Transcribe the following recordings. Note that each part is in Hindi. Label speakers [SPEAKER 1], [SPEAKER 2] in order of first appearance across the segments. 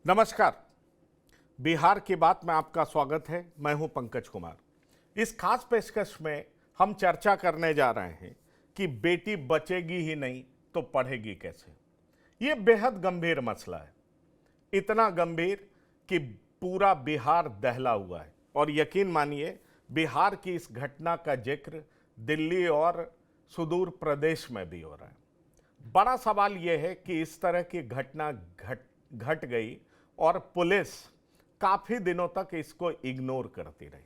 [SPEAKER 1] नमस्कार। बिहार की बात में आपका स्वागत है। मैं हूं पंकज कुमार। इस खास पेशकश में हम चर्चा करने जा रहे हैं कि बेटी बचेगी ही नहीं तो पढ़ेगी कैसे। ये बेहद गंभीर मसला है, इतना गंभीर कि पूरा बिहार दहला हुआ है। और यकीन मानिए, बिहार की इस घटना का जिक्र दिल्ली और सुदूर प्रदेश में भी हो रहा है। बड़ा सवाल यह है कि इस तरह की घटना घट गई और पुलिस काफी दिनों तक इसको इग्नोर करती रही।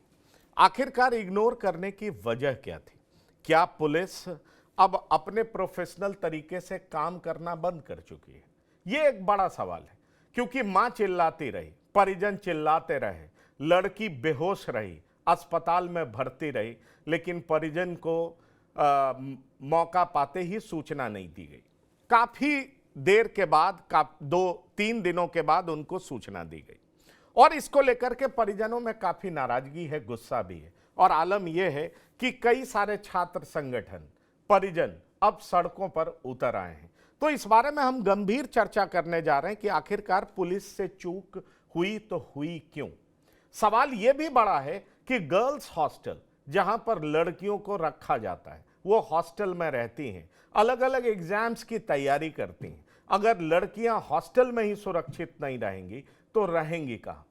[SPEAKER 1] आखिरकार इग्नोर करने की वजह क्या थी? क्या पुलिस अब अपने प्रोफेशनल तरीके से काम करना बंद कर चुकी है? ये एक बड़ा सवाल है, क्योंकि मां चिल्लाती रही, परिजन चिल्लाते रहे, लड़की बेहोश रही, अस्पताल में भर्ती रही, लेकिन परिजन को मौका पाते ही सूचना नहीं दी गई। काफी देर के बाद, 2-3 दिनों के बाद उनको सूचना दी गई और इसको लेकर के परिजनों में काफी नाराजगी है, गुस्सा भी है। और आलम यह है कि कई सारे छात्र संगठन, परिजन अब सड़कों पर उतर आए हैं। तो इस बारे में हम गंभीर चर्चा करने जा रहे हैं कि आखिरकार पुलिस से चूक हुई तो हुई क्यों। सवाल यह भी बड़ा है कि गर्ल्स हॉस्टल, जहां पर लड़कियों को रखा जाता है, वो हॉस्टल में रहती हैं, अलग अलग एग्जाम्स की तैयारी करती हैं। अगर लड़कियां हॉस्टल में ही सुरक्षित नहीं रहेंगी तो रहेंगी कहां?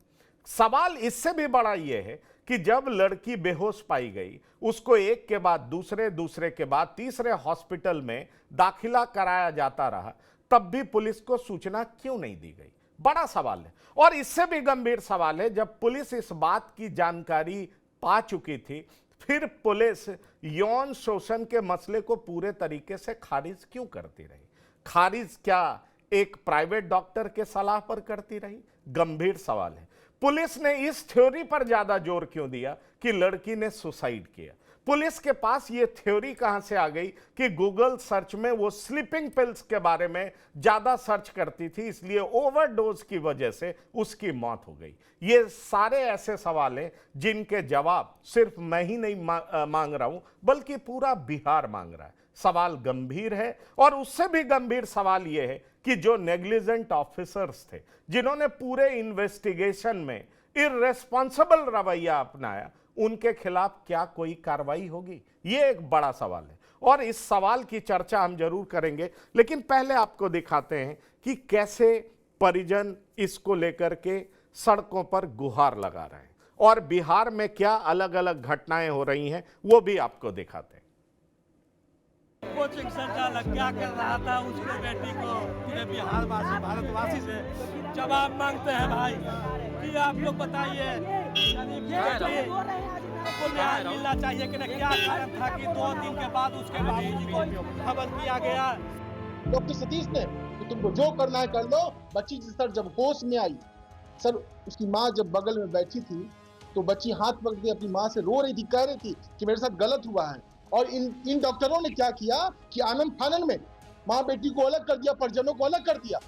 [SPEAKER 1] सवाल इससे भी बड़ा यह है कि जब लड़की बेहोश पाई गई, उसको एक के बाद दूसरे, दूसरे के बाद तीसरे हॉस्पिटल में दाखिला कराया जाता रहा, तब भी पुलिस को सूचना क्यों नहीं दी गई? बड़ा सवाल है। और इससे भी गंभीर सवाल है, जब पुलिस इस बात की जानकारी पा चुकी थी, फिर पुलिस यौन शोषण के मसले को पूरे तरीके से खारिज क्यों करती रही? खारिज क्या एक प्राइवेट डॉक्टर के सलाह पर करती रही? गंभीर सवाल है। पुलिस ने इस थ्योरी पर ज्यादा जोर क्यों दिया कि लड़की ने सुसाइड किया? पुलिस के पास यह थ्योरी कहां से आ गई कि गूगल सर्च में वो स्लीपिंग पिल्स के बारे में ज्यादा सर्च करती थी, इसलिए ओवरडोज की वजह से उसकी मौत हो गई? ये सारे ऐसे सवाल हैं जिनके जवाब सिर्फ मैं ही नहीं मांग रहा हूं, बल्कि पूरा बिहार मांग रहा है। सवाल गंभीर है। और उससे भी गंभीर सवाल यह है कि जो नेग्लिजेंट ऑफिसर्स थे, जिन्होंने पूरे इन्वेस्टिगेशन में इररेस्पॉन्सिबल रवैया अपनाया, उनके खिलाफ क्या कोई कार्रवाई होगी? यह एक बड़ा सवाल है और इस सवाल की चर्चा हम जरूर करेंगे। लेकिन पहले आपको दिखाते हैं कि कैसे परिजन इसको लेकर के सड़कों पर गुहार लगा रहे हैं और बिहार में क्या अलग अलग घटनाएं हो रही हैं, वो भी आपको दिखाते हैं।
[SPEAKER 2] कोचिंग संचालक क्या कर रहा था उसके बेटी को पूरे बिहारवासी, भारतवासी से जवाब मांगते हैं भाई कि आप लोग बताइए को न्याय मिलना चाहिए कि नहीं। क्या कारण था कि 2 दिन के बाद उसके बाबूजी को खबर किया गया?
[SPEAKER 3] डॉक्टर सतीश ने कि तुमको जो करना है कर लो। बच्ची सर जब होश में आई, सर उसकी माँ जब बगल में बैठी थी तो बच्ची हाथ पकड़ के अपनी माँ से रो रही थी, कह रही थी कि मेरे साथ गलत हुआ है। और इन डॉक्टरों ने क्या किया कि आनन फानन में माँ बेटी को अलग कर दिया, परिजनों को अलग कर दिया।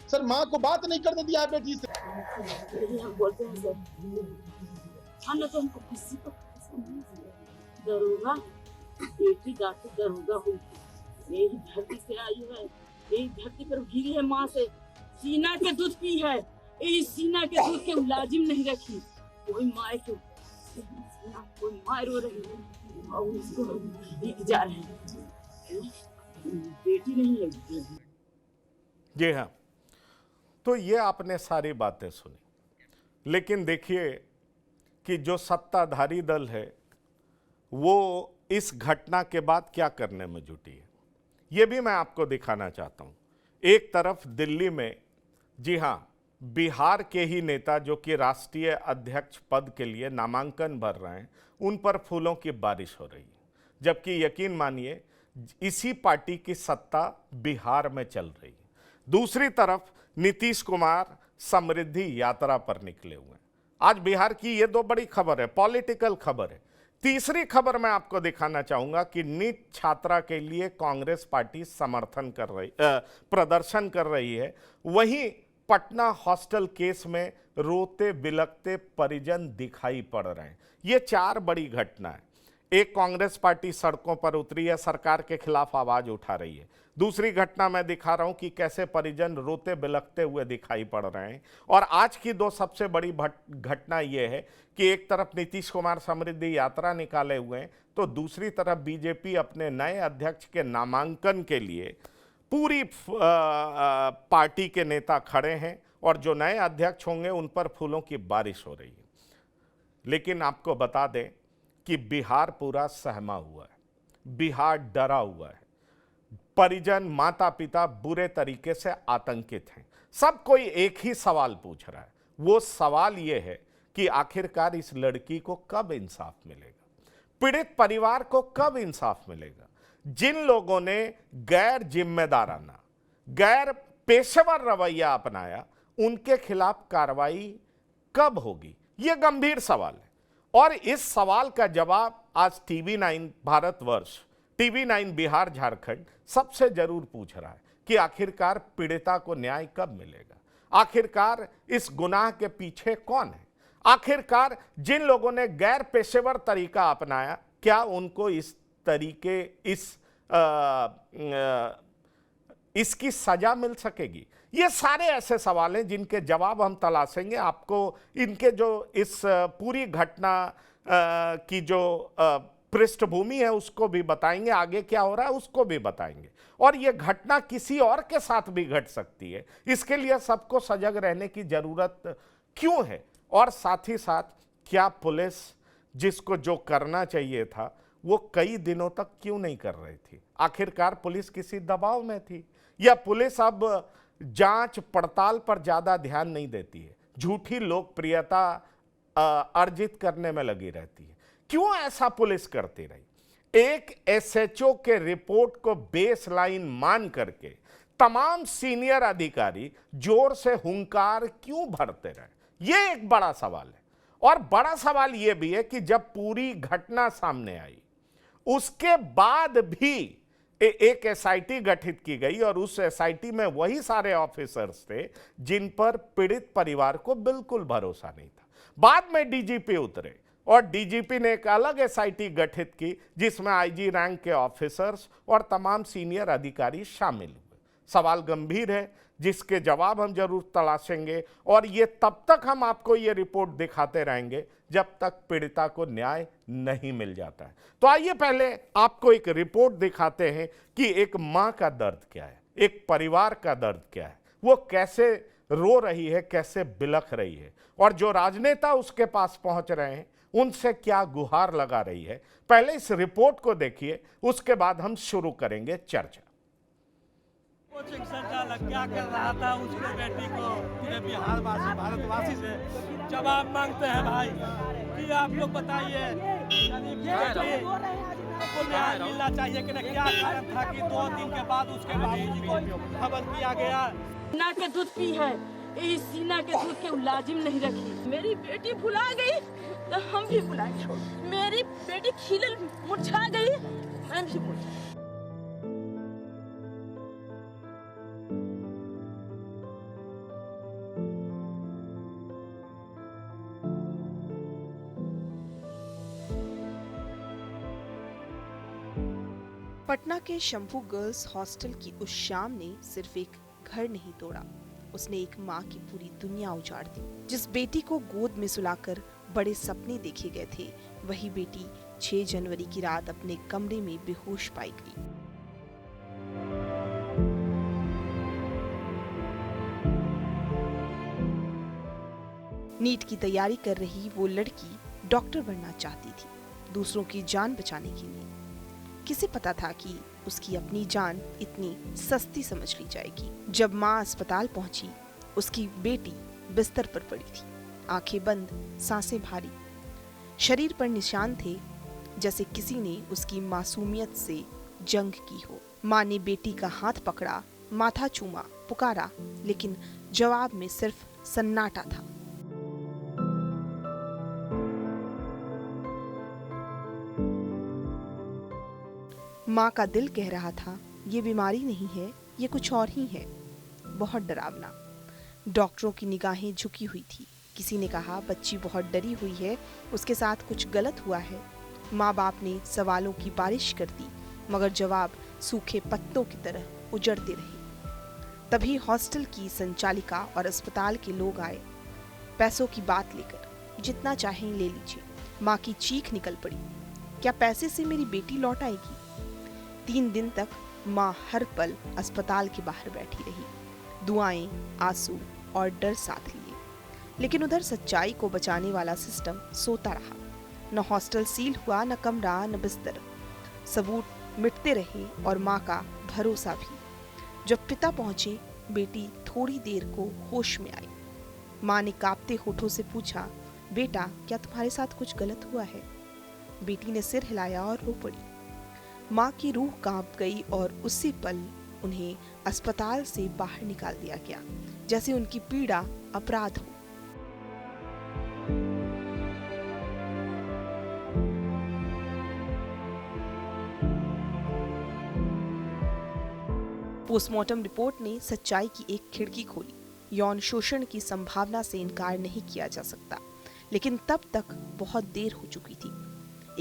[SPEAKER 3] सर माँ को बात नहीं करने दिया है बेटी से।
[SPEAKER 4] हम बोलते हैं सर, खाना तो हमको किसी को दरोगा बेटी गाती दरोगा हुई थी, यही धरती से आई है, यही धरती पर गिरी है, माँ से सीना के दूध पी है, यही सीना के दूध के मुलाजिम नहीं रखी। कोई माँ को कोई माँ रो रही है और उसको बिक जा रहे हैं, बेटी नहीं है।
[SPEAKER 1] जी हाँ, तो ये आपने सारी बातें सुनी, लेकिन देखिए कि जो सत्ताधारी दल है वो इस घटना के बाद क्या करने में जुटी है, ये भी मैं आपको दिखाना चाहता हूँ। एक तरफ दिल्ली में, जी हाँ, बिहार के ही नेता जो कि राष्ट्रीय अध्यक्ष पद के लिए नामांकन भर रहे हैं, उन पर फूलों की बारिश हो रही है, जबकि यकीन मानिए इसी पार्टी की सत्ता बिहार में चल रही है। दूसरी तरफ नीतीश कुमार समृद्धि यात्रा पर निकले हुए हैं। आज बिहार की ये 2 बड़ी खबर है, पॉलिटिकल खबर है। तीसरी खबर मैं आपको दिखाना चाहूंगा कि नीट छात्रा के लिए कांग्रेस पार्टी प्रदर्शन कर रही है। वहीं पटना हॉस्टल केस में रोते बिलखते परिजन दिखाई पड़ रहे हैं। ये 4 बड़ी घटना है। एक कांग्रेस पार्टी सड़कों पर उतरी है, सरकार के खिलाफ आवाज उठा रही है। दूसरी घटना मैं दिखा रहा हूं कि कैसे परिजन रोते बिलखते हुए दिखाई पड़ रहे हैं। और आज की दो सबसे बड़ी घटना यह है कि एक तरफ नीतीश कुमार समृद्धि यात्रा निकाले हुए हैं, तो दूसरी तरफ बीजेपी अपने नए अध्यक्ष के नामांकन के लिए पूरी पार्टी के नेता खड़े हैं और जो नए अध्यक्ष होंगे उन पर फूलों की बारिश हो रही है। लेकिन आपको बता दें कि बिहार पूरा सहमा हुआ है, बिहार डरा हुआ है। परिजन, माता पिता बुरे तरीके से आतंकित हैं। सब कोई एक ही सवाल पूछ रहा है, वो सवाल ये है कि आखिरकार इस लड़की को कब इंसाफ मिलेगा, पीड़ित परिवार को कब इंसाफ मिलेगा। जिन लोगों ने गैर जिम्मेदाराना, गैर पेशेवर रवैया अपनाया, उनके खिलाफ कार्रवाई कब होगी, यह गंभीर सवाल है। और इस सवाल का जवाब आज TV9 भारतवर्ष, TV9 बिहार झारखंड सबसे जरूर पूछ रहा है कि आखिरकार पीड़िता को न्याय कब मिलेगा, आखिरकार इस गुनाह के पीछे कौन है, आखिरकार जिन लोगों ने गैर पेशेवर तरीका अपनाया क्या उनको इस तरीके इसकी सजा मिल सकेगी। ये सारे ऐसे सवाल हैं जिनके जवाब हम तलाशेंगे। आपको इनके जो इस पूरी घटना की जो पृष्ठभूमि है उसको भी बताएंगे, आगे क्या हो रहा है उसको भी बताएंगे। और ये घटना किसी और के साथ भी घट सकती है, इसके लिए सबको सजग रहने की जरूरत क्यों है। और साथ ही साथ क्या पुलिस जिसको जो करना चाहिए था वो कई दिनों तक क्यों नहीं कर रही थी। आखिरकार पुलिस किसी दबाव में थी या पुलिस अब जांच पड़ताल पर ज्यादा ध्यान नहीं देती है, झूठी लोकप्रियता अर्जित करने में लगी रहती है। क्यों ऐसा पुलिस करती रही। एक SHO के रिपोर्ट को बेसलाइन मान करके तमाम सीनियर अधिकारी जोर से हुंकार क्यों भरते रहे, यह एक बड़ा सवाल है। और बड़ा सवाल यह भी है कि जब पूरी घटना सामने आई उसके बाद भी एक SIT गठित की गई और उस SIT में वही सारे ऑफिसर्स थे जिन पर पीड़ित परिवार को बिल्कुल भरोसा नहीं था। बाद में DGP उतरे और DGP ने एक अलग SIT गठित की जिसमें IG रैंक के ऑफिसर्स और तमाम सीनियर अधिकारी शामिल हुए। सवाल गंभीर है जिसके जवाब हम जरूर तलाशेंगे और ये तब तक हम आपको ये रिपोर्ट दिखाते रहेंगे जब तक पीड़िता को न्याय नहीं मिल जाता है। तो आइए पहले आपको एक रिपोर्ट दिखाते हैं कि एक मां का दर्द क्या है, एक परिवार का दर्द क्या है, वो कैसे रो रही है, कैसे बिलख रही है और जो राजनेता उसके पास पहुंच रहे हैं उनसे क्या गुहार लगा रही है। पहले इस रिपोर्ट को देखिए, उसके बाद हम शुरू करेंगे चर्चा।
[SPEAKER 2] कोचिंग संचालक क्या कर रहा था उसके बेटी को पूरे बिहार वासी भारतवासी से जवाब मांगते हैं भाई कि आप लोग बताइए को न्याय मिलना चाहिए कि नहीं। क्या कारण था कि 2 दिन के बाद उसके बाबूजी को खबर किया गया।
[SPEAKER 4] सीना के दूध पी है, यही सीना के दूध के लाजिम नहीं रखी। मेरी बेटी भुला गई तो हम भी भुलाएंगे। मेरी बेटी खिलल मुरझा गई, मैं भी मुरझा।
[SPEAKER 5] पटना के शंभू गर्ल्स हॉस्टल की उस शाम ने सिर्फ एक घर नहीं तोड़ा, उसने एक माँ की पूरी दुनिया उजाड़ दी। जिस बेटी को गोद में सुलाकर बड़े सपने देखे गए थे, वही बेटी 6 जनवरी की रात अपने कमरे में बेहोश पाई गई। नीट की तैयारी कर रही वो लड़की डॉक्टर बनना चाहती थी, दूसरों की जान बचाने के लिए। किसे पता था कि उसकी अपनी जान इतनी सस्ती समझ ली जाएगी। जब माँ अस्पताल पहुंची, उसकी बेटी बिस्तर पर पड़ी थी, आंखें बंद, सांसें भारी, शरीर पर निशान थे जैसे किसी ने उसकी मासूमियत से जंग की हो। माँ ने बेटी का हाथ पकड़ा, माथा चूमा, पुकारा, लेकिन जवाब में सिर्फ सन्नाटा था। माँ का दिल कह रहा था, ये बीमारी नहीं है, ये कुछ और ही है, बहुत डरावना। डॉक्टरों की निगाहें झुकी हुई थी। किसी ने कहा, बच्ची बहुत डरी हुई है, उसके साथ कुछ गलत हुआ है। माँ बाप ने सवालों की बारिश कर दी, मगर जवाब सूखे पत्तों की तरह उजड़ते रहे। तभी हॉस्टल की संचालिका और अस्पताल के लोग आए, पैसों की बात लेकर। जितना चाहें ले लीजिए। माँ की चीख निकल पड़ी, क्या पैसे से मेरी बेटी लौट आएगी? 3 दिन तक माँ हर पल अस्पताल के बाहर बैठी रही, दुआएं, आंसू और डर साथ लिए। लेकिन उधर सच्चाई को बचाने वाला सिस्टम सोता रहा। न हॉस्टल सील हुआ, न कमरा, न बिस्तर। सबूत मिटते रहे और माँ का भरोसा भी। जब पिता पहुंचे, बेटी थोड़ी देर को होश में आई। माँ ने कांपते होठों से पूछा, बेटा क्या तुम्हारे साथ कुछ गलत हुआ है? बेटी ने सिर हिलाया और रो पड़ी। माँ की रूह कांप गई और उसी पल उन्हें अस्पताल से बाहर निकाल दिया गया, जैसे उनकी पीड़ा अपराध हो। पोस्टमार्टम रिपोर्ट ने सच्चाई की एक खिड़की खोली। यौन शोषण की संभावना से इनकार नहीं किया जा सकता, लेकिन तब तक बहुत देर हो चुकी थी।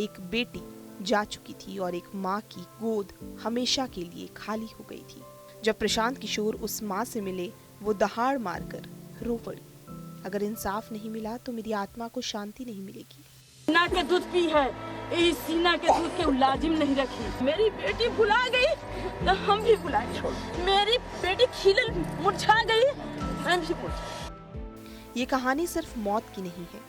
[SPEAKER 5] एक बेटी जा चुकी थी और एक माँ की गोद हमेशा के लिए खाली हो गई थी। जब प्रशांत किशोर उस माँ से मिले, वो दहाड़ मारकर रो पड़ी। अगर इंसाफ नहीं मिला तो मेरी आत्मा को शांति नहीं मिलेगी।
[SPEAKER 4] सीना के दूध पी है, यही सीना के दूध के लाजिम नहीं रखी। मेरी बेटी भुला गई तो हम भी भुलाए छोड़। मेरी बेटी खिलल मुरझा गई, मैं भी मुरझा।
[SPEAKER 5] ये कहानी सिर्फ मौत की नहीं है,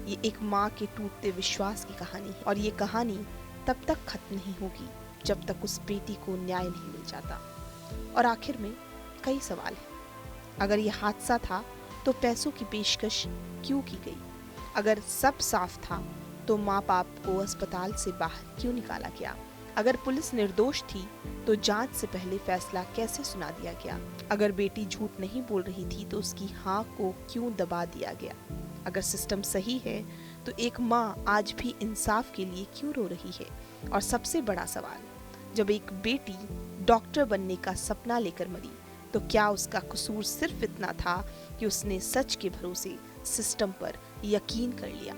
[SPEAKER 5] ये एक माँ के टूटते विश्वास की कहानी है। और ये कहानी तब तक खत्म नहीं होगी जब तक उस बेटी को न्याय नहीं मिल जाता। और आखिर में कई सवाल हैं। अगर ये हादसा था तो पैसों की पेशकश क्यों की गई? अगर सब साफ था तो माँ बाप को अस्पताल से बाहर क्यों निकाला गया? अगर पुलिस निर्दोष थी तो जांच से पहले फैसला कैसे सुना दिया गया? अगर बेटी झूठ नहीं बोल रही थी तो उसकी हाँ को क्यों दबा दिया गया? अगर सिस्टम सही है तो एक माँ आज भी इंसाफ के लिए क्यों रो रही है? और सबसे बड़ा सवाल, जब एक बेटी डॉक्टर बनने का सपना लेकर मरी तो क्या उसका कसूर सिर्फ इतना था कि उसने सच के भरोसे सिस्टम पर यकीन कर लिया?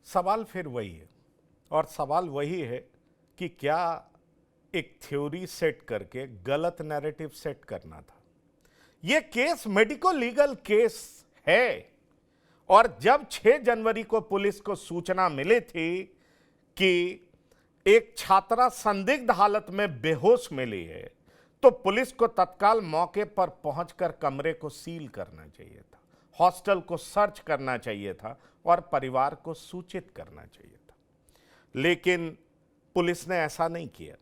[SPEAKER 1] सवाल फिर वही है, और सवाल वही है कि क्या एक थ्योरी सेट करके गलत नैरेटिव सेट करना था? यह केस मेडिको लीगल केस है, और जब 6 जनवरी को पुलिस को सूचना मिली थी कि एक छात्रा संदिग्ध हालत में बेहोश मिली है, तो पुलिस को तत्काल मौके पर पहुंचकर कमरे को सील करना चाहिए था, हॉस्टल को सर्च करना चाहिए था और परिवार को सूचित करना चाहिए था। लेकिन पुलिस ने ऐसा नहीं किया।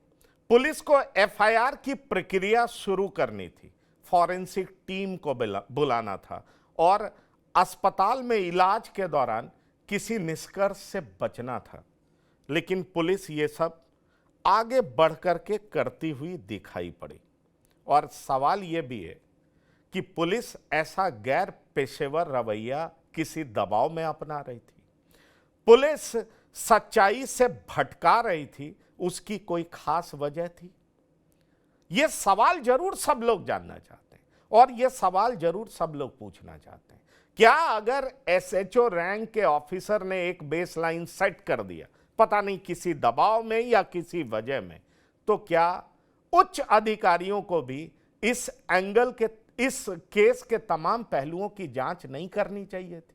[SPEAKER 1] पुलिस को एफआईआर की प्रक्रिया शुरू करनी थी, फॉरेंसिक टीम को बुलाना था और अस्पताल में इलाज के दौरान किसी निष्कर्ष से बचना था। लेकिन पुलिस ये सब आगे बढ़ करके करती हुई दिखाई पड़ी। और सवाल ये भी है कि पुलिस ऐसा गैर पेशेवर रवैया किसी दबाव में अपना रही थी, पुलिस सच्चाई से भटका रही थी, उसकी कोई खास वजह थी? यह सवाल जरूर सब लोग जानना चाहते हैं और यह सवाल जरूर सब लोग पूछना चाहते हैं। क्या अगर एसएचओ रैंक के ऑफिसर ने एक बेसलाइन सेट कर दिया, पता नहीं किसी दबाव में या किसी वजह में, तो क्या उच्च अधिकारियों को भी इस एंगल के, इस केस के तमाम पहलुओं की जांच नहीं करनी चाहिए थी?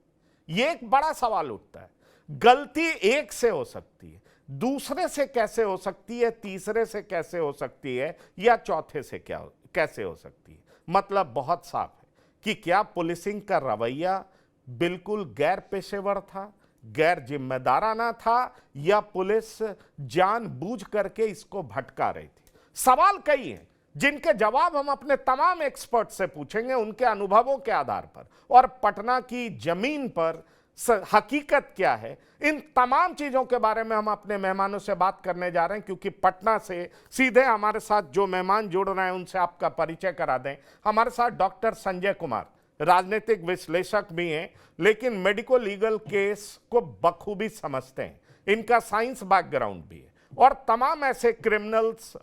[SPEAKER 1] यह एक बड़ा सवाल उठता है। गलती एक से हो सकती है, दूसरे से कैसे हो सकती है, तीसरे से कैसे हो सकती है, या चौथे से कैसे हो सकती है? मतलब बहुत साफ है कि क्या पुलिसिंग का रवैया बिल्कुल गैर पेशेवर था, गैर जिम्मेदाराना था, या पुलिस जानबूझ करके इसको भटका रही थी? सवाल कई हैं जिनके जवाब हम अपने तमाम एक्सपर्ट से पूछेंगे, उनके अनुभवों के आधार पर और पटना की जमीन पर हकीकत क्या है, इन तमाम चीज़ों के बारे में हम अपने मेहमानों से बात करने जा रहे हैं। क्योंकि पटना से सीधे हमारे साथ जो मेहमान जुड़ रहे हैं उनसे आपका परिचय करा दें। हमारे साथ डॉक्टर संजय कुमार, राजनीतिक विश्लेषक भी हैं, लेकिन मेडिको लीगल केस को बखूबी समझते हैं। इनका साइंस बैकग्राउंड भी है और तमाम ऐसे क्रिमिनल्स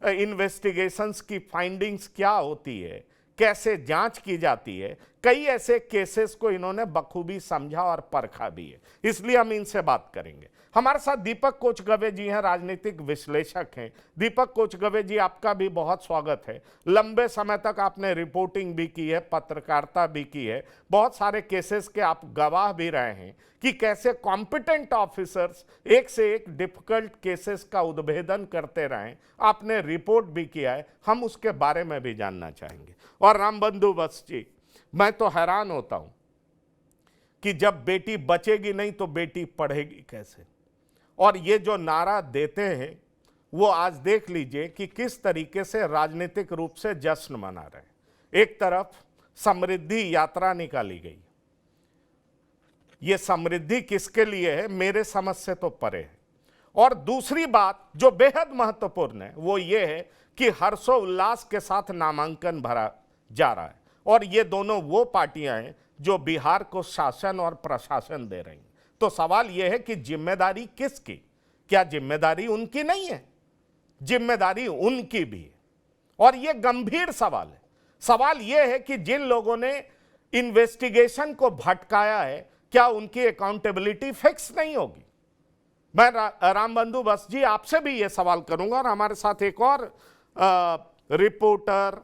[SPEAKER 1] इन्वेस्टिगेशंस की फाइंडिंग्स क्या होती है, कैसे जांच की जाती है, कई ऐसे केसेस को इन्होंने बखूबी समझा और परखा भी है, इसलिए हम इनसे बात करेंगे। हमारे साथ दीपक कोचगवे जी हैं, राजनीतिक विश्लेषक हैं। दीपक कोचगवे जी, आपका भी बहुत स्वागत है। लंबे समय तक आपने रिपोर्टिंग भी की है, पत्रकारिता भी की है, बहुत सारे केसेस के आप गवाह भी रहे हैं कि कैसे कॉम्पिटेंट ऑफिसर्स एक से एक डिफिकल्ट केसेस का उद्भेदन करते रहे। आपने रिपोर्ट भी किया है, हम उसके बारे में भी जानना चाहेंगे। और रामबंधु बस जी, मैं तो हैरान होता हूं कि जब बेटी बचेगी नहीं तो बेटी पढ़ेगी कैसे, और ये जो नारा देते हैं वो आज देख लीजिए कि किस तरीके से राजनीतिक रूप से जश्न मना रहे हैं। एक तरफ समृद्धि यात्रा निकाली गई, ये समृद्धि किसके लिए है मेरे समझ से तो परे है। और दूसरी बात जो बेहद महत्वपूर्ण है वो ये है कि हर्षोल्लास के साथ नामांकन भरा जा रहा है, और ये दोनों वो पार्टियां हैं जो बिहार को शासन और प्रशासन दे रही हैं। तो सवाल यह है कि जिम्मेदारी किसकी? क्या जिम्मेदारी उनकी नहीं है? जिम्मेदारी उनकी भी है, और यह गंभीर सवाल है। सवाल यह है कि जिन लोगों ने इन्वेस्टिगेशन को भटकाया है, क्या उनकी अकाउंटेबिलिटी फिक्स नहीं होगी? मैं रामबंधु बस जी आपसे भी यह सवाल करूंगा, और हमारे साथ एक और रिपोर्टर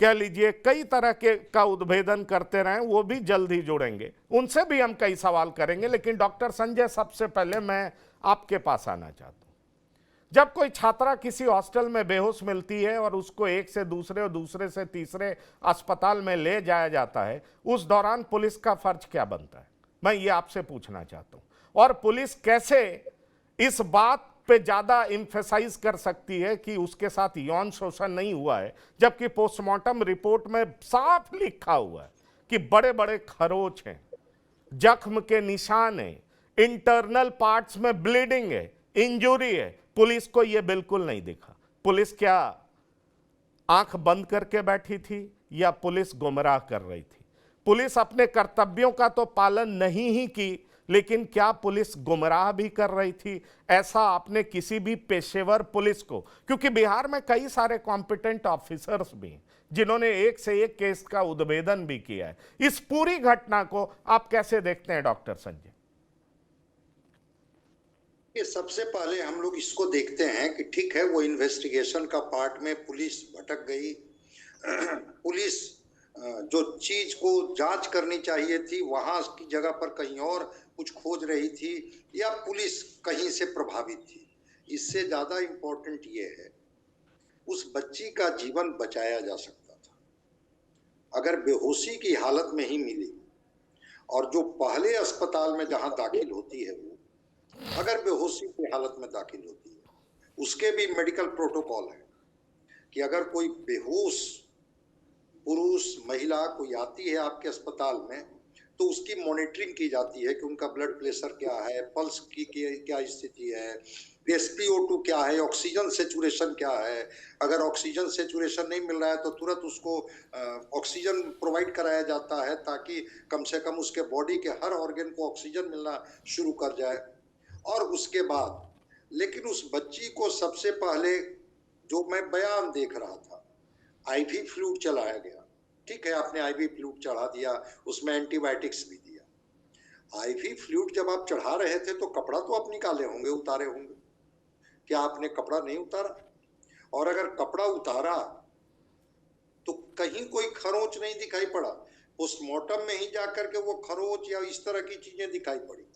[SPEAKER 1] कह लीजिए कई तरह के का उद्भेदन करते रहे, वो भी जल्द ही जुड़ेंगे, उनसे भी हम कई सवाल करेंगे। लेकिन डॉक्टर संजय, सबसे पहले मैं आपके पास आना चाहता हूं। जब कोई छात्रा किसी हॉस्टल में बेहोश मिलती है और उसको एक से दूसरे और दूसरे से तीसरे अस्पताल में ले जाया जाता है, उस दौरान पुलिस का फर्ज क्या बनता है, मैं ये आपसे पूछना चाहता हूं। और पुलिस कैसे इस बात पे ज्यादा इंफेसाइज कर सकती है कि उसके साथ यौन शोषण नहीं हुआ है, जबकि पोस्टमार्टम रिपोर्ट में साफ लिखा हुआ है कि बड़े बड़े खरोच हैं, जख्म के निशान हैं, इंटरनल पार्ट्स में ब्लीडिंग है, इंजरी है। पुलिस को यह बिल्कुल नहीं दिखा। पुलिस क्या आंख बंद करके बैठी थी या पुलिस गुमराह कर रही थी? पुलिस अपने कर्तव्यों का तो पालन नहीं ही की, लेकिन क्या पुलिस गुमराह भी कर रही थी? ऐसा आपने किसी भी पेशेवर पुलिस को, क्योंकि बिहार में कई सारे कॉम्पिटेंट ऑफिसर्स भी हैं जिन्होंने एक से एक केस का उद्भेदन भी किया है, इस पूरी घटना को आप कैसे देखते हैं डॉक्टर संजय?
[SPEAKER 6] ये सबसे पहले हम लोग इसको देखते हैं कि ठीक है, वो इन्वेस्टिगेशन का पार्ट में पुलिस भटक गई। पुलिस जो चीज को जांच करनी चाहिए थी वहां की जगह पर कहीं और कुछ खोज रही थी, या पुलिस कहीं से प्रभावित थी। इससे ज्यादा इम्पोर्टेंट ये है, उस बच्ची का जीवन बचाया जा सकता था अगर बेहोशी की हालत में ही मिली, और जो पहले अस्पताल में जहां दाखिल होती है वो अगर बेहोशी की हालत में दाखिल होती है, उसके भी मेडिकल प्रोटोकॉल है कि अगर कोई बेहोश पुरुष महिला कोई आती है आपके अस्पताल में तो उसकी मॉनिटरिंग की जाती है कि उनका ब्लड प्रेशर क्या है, पल्स की क्या स्थिति है, SpO2 क्या है, ऑक्सीजन सेचुरेशन क्या है। अगर ऑक्सीजन सेचुरेशन नहीं मिल रहा है तो तुरंत उसको ऑक्सीजन प्रोवाइड कराया जाता है ताकि कम से कम उसके बॉडी के हर ऑर्गन को ऑक्सीजन मिलना शुरू कर जाए। और उसके बाद लेकिन उस बच्ची को सबसे पहले जो मैं बयान देख रहा था, IV फ्लूइड चलाया गया। ठीक है, आपने IV फ्लूइड चढ़ा दिया, उसमें एंटीबायोटिक्स भी दिया। IV फ्लूइड जब आप चढ़ा रहे थे तो कपड़ा तो आप निकाले होंगे, उतारे होंगे, क्या आपने कपड़ा नहीं उतारा? और अगर कपड़ा उतारा तो कहीं कोई खरोंच नहीं दिखाई पड़ा? पोस्टमार्टम में ही जाकर के वो खरोंच या इस तरह की चीजें दिखाई पड़ी?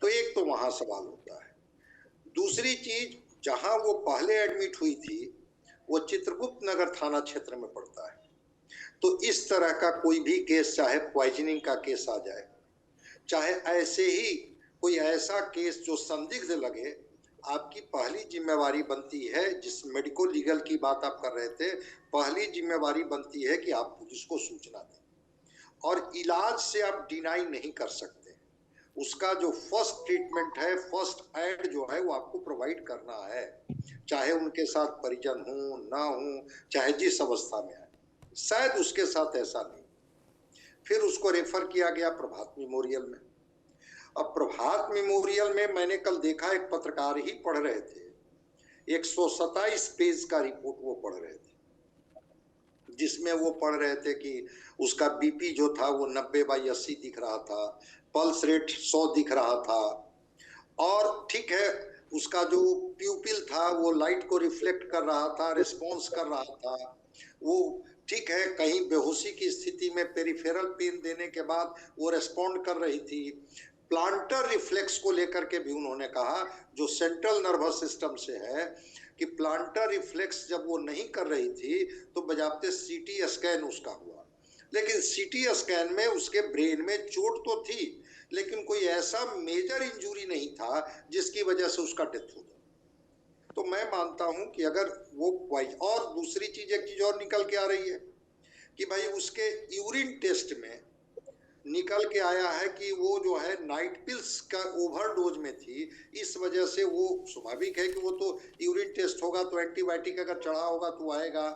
[SPEAKER 6] तो एक तो वहां सवाल होता है। दूसरी चीज, जहां वो पहले एडमिट हुई थी वो चित्रगुप्त नगर थाना क्षेत्र में पड़ता है। तो इस तरह का कोई भी केस, चाहे पॉइजनिंग का केस आ जाए, चाहे ऐसे ही कोई ऐसा केस जो संदिग्ध लगे, आपकी पहली जिम्मेवारी बनती है, जिस मेडिको लीगल की बात आप कर रहे थे, पहली जिम्मेवारी बनती है कि आप पुलिस को सूचना दें। और इलाज से आप डिनाई नहीं कर सकते। उसका जो फर्स्ट ट्रीटमेंट है, फर्स्ट एड जो है वो आपको प्रोवाइड करना है, चाहे उनके साथ परिजन हो ना हो, चाहे जिस अवस्था में आए। शायद उसके साथ ऐसा नहीं। फिर उसको रेफर किया गया प्रभात मेमोरियल में। अब प्रभात मेमोरियल में मैंने कल देखा, एक पत्रकार ही पढ़ रहे थे, 127 पेज का रिपोर्ट वो पढ़ रहे थे, जिसमें वो पढ़ रहे थे कि उसका बीपी जो था वो 90/80 दिख रहा था, पल्स रेट 100 दिख रहा था, और ठीक है उसका जो प्यूपिल था वो लाइट को रिफ्लेक्ट कर रहा था, रिस्पॉन्स कर रहा था, वो ठीक है कहीं बेहोशी की स्थिति में पेरिफेरल पेन देने के बाद वो रेस्पॉन्ड कर रही थी। प्लांटर रिफ्लेक्स को लेकर के भी उन्होंने कहा, जो सेंट्रल नर्वस सिस्टम से है, कि प्लांटर रिफ्लेक्स जब वो नहीं कर रही थी तो बजाते सीटी स्कैन उसका हुआ, लेकिन सीटी स्कैन में उसके ब्रेन में चोट तो थी, लेकिन कोई ऐसा मेजर इंजरी नहीं था जिसकी वजह से उसका डेथ हो जाए। तो मैं मानता हूं कि अगर वो, और दूसरी चीज, एक चीज और निकल के आ रही है कि भाई उसके यूरिन टेस्ट में निकल के आया है कि वो जो है नाइट पिल्स का ओवरडोज में थी, इस वजह से वो, स्वाभाविक है कि वो तो यूरिन टेस्ट होगा तो एंटीबायोटिक अगर चढ़ा होगा तो आएगा,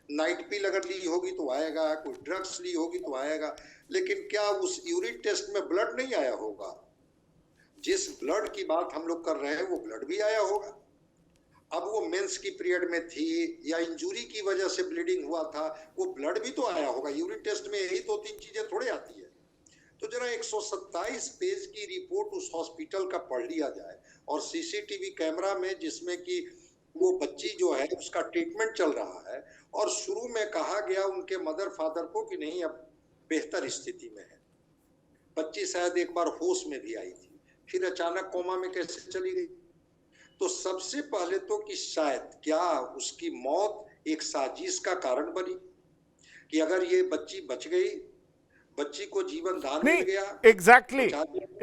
[SPEAKER 6] नाइट पिल अगर ली होगी तो आएगा, कोई ड्रग्स ली होगी तो आएगा, लेकिन क्या उस यूरिन टेस्ट में ब्लड नहीं आया होगा? जिस ब्लड की बात हम लोग कर रहे हैं वो ब्लड भी आया होगा। अब वो मेंस की पीरियड में थी या इंजरी की वजह से ब्लीडिंग हुआ था, वो ब्लड भी तो आया होगा। यूरिन टेस्ट में यही 2-3 चीजें थोड़े आती है। तो जरा 127 पेज की रिपोर्ट उस हॉस्पिटल का पढ़ लिया जाए, और सीसीटीवी कैमरा में जिसमें कि वो बच्ची जो है उसका ट्रीटमेंट चल रहा है, और शुरू में कहा गया उनके मदर फादर को कि नहीं अब बेहतर स्थिति में है, बच्ची शायद एक बार होश में भी आई थी, फिर अचानक कोमा में कैसे चली गई। तो सबसे पहले तो कि शायद क्या उसकी मौत एक साजिश का कारण बनी, कि अगर ये बच्ची बच गई, बच्ची को जीवन दान मिल गया।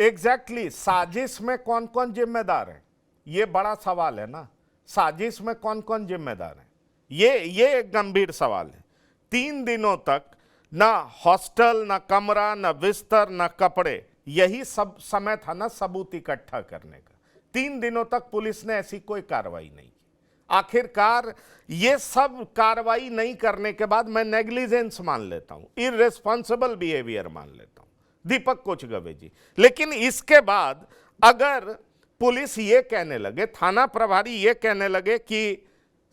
[SPEAKER 1] एग्जैक्टली साजिश में कौन कौन जिम्मेदार है, ये बड़ा सवाल है ना। साजिश में कौन कौन जिम्मेदार है, ये एक गंभीर सवाल है। 3 दिनों तक ना हॉस्टल, ना कमरा, ना बिस्तर, ना कपड़े, यही सब समय था ना सबूत इकट्ठा करने का। 3 दिनों तक पुलिस ने ऐसी कोई कार्रवाई नहीं की। आखिरकार ये सब कार्रवाई नहीं करने के बाद मैं नेग्लिजेंस मान लेता हूं, इररिस्पॉन्सिबल बिहेवियर मान लेता हूं, दीपक कोचगवे जी। लेकिन इसके बाद अगर पुलिस ये कहने लगे, थाना प्रभारी ये कहने लगे कि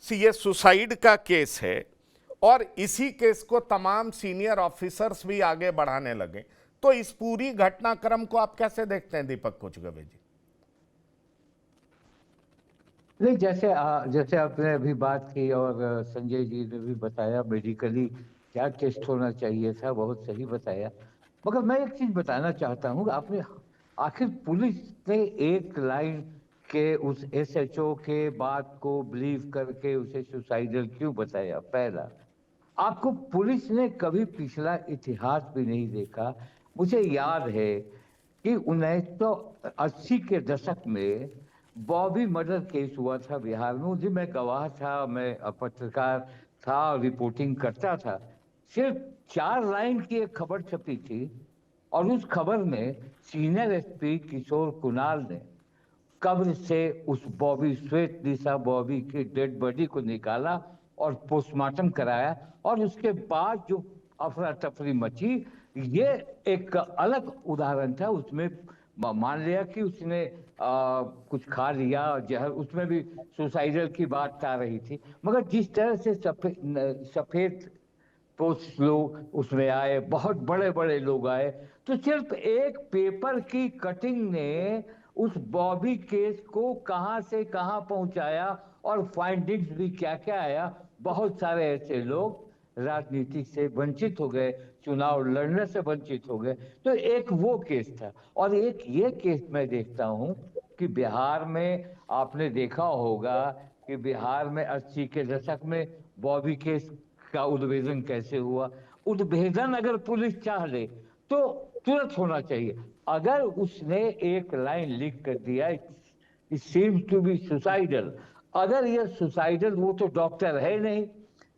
[SPEAKER 1] ये सुसाइड का केस है, और इसी केस को तमाम सीनियर ऑफिसर्स भी आगे बढ़ाने लगे, तो इस पूरी घटनाक्रम को आप कैसे देखते हैं दीपक कोचगवे जी?
[SPEAKER 7] नहीं, जैसे आपने अभी बात की और संजय जी ने भी बताया मेडिकली क्या टेस्ट होना चाहिए था, बहुत सही बताया। मगर मैं एक चीज बताना चाहता हूँ, आपने आखिर पुलिस ने एक लाइन के उस एसएचओ के बात को बिलीव करके उसे सुसाइडल क्यों बताया? पहला, आपको पुलिस ने कभी पिछला इतिहास भी नहीं देखा। मुझे याद है कि 1980 के दशक में बॉबी मर्डर केस हुआ था बिहार में। उस दिन मैं गवाह था, मैं पत्रकार था, रिपोर्टिंग करता था। सिर्फ 4 लाइन की एक खबर छपी थी, और उस खबर में सीनियर एसपी किशोर कुणाल ने कब्र से उस बॉबी, श्वेत दिशा बॉबी की डेड बॉडी को निकाला और पोस्टमार्टम कराया, और उसके बाद जो अफरा तफरी मची, ये एक अलग उदाहरण था। उसमें मान लिया कि उसने कुछ खा लिया जहर, उसमें भी सुसाइडल की बात आ रही थी। मगर जिस तरह से सफेद पोस्ट लोग उसमें आए, बहुत बड़े बड़े लोग आए, तो सिर्फ एक पेपर की कटिंग ने उस बॉबी केस को कहां से कहां पहुंचाया, और फाइंडिंग्स भी क्या क्या आया। बहुत सारे ऐसे लोग राजनीति से वंचित हो गए, चुनाव लड़ने से वंचित हो गए। तो एक वो केस था, और एक ये केस मैं देखता हूं कि बिहार में आपने देखा होगा कि बिहार में 80 के दशक में बॉबी केस का उद्भेदन कैसे हुआ। उद्भेदन अगर पुलिस चाह ले तो तुरंत होना चाहिए। अगर उसने एक लाइन लिख कर दिया, it seems to be suicidal, अगर ये सुसाइडल, वो तो डॉक्टर है नहीं,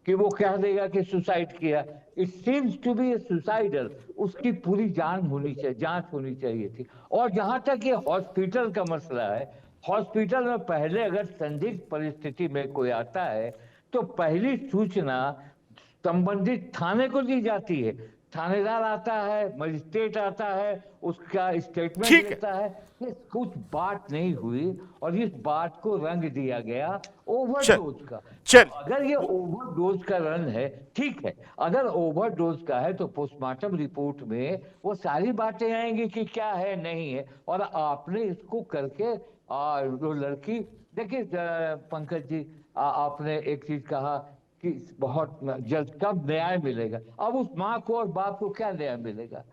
[SPEAKER 7] कि वो कह देगा कि सुसाइड किया। It seems to be suicidal. उसकी पूरी जांच होनी चाहिए थी। और जहां तक ये हॉस्पिटल का मसला है, हॉस्पिटल में पहले अगर संदिग्ध परिस्थिति में कोई आता है तो पहली सूचना संबंधित थाने को दी जाती है। थानेदार आता है, मजिस्ट्रेट आता है, उसका स्टेटमेंट
[SPEAKER 1] ठीक है।
[SPEAKER 7] लेता है। ये कुछ बात नहीं हुई और इस बात को रंग दिया गया ओवरडोज का।
[SPEAKER 1] चल
[SPEAKER 7] अगर ये ओवरडोज का रन है, ठीक है, अगर ओवरडोज का है तो पोस्टमार्टम रिपोर्ट में वो सारी बातें आएंगी कि क्या है नहीं है। और आपने इसको करके जो लड़की, देखिए पंकज जी, आपने एक चीज कहा कि बहुत जल्द कब न्याय मिलेगा। अब उस माँ को और बाप को क्या न्याय मिलेगा?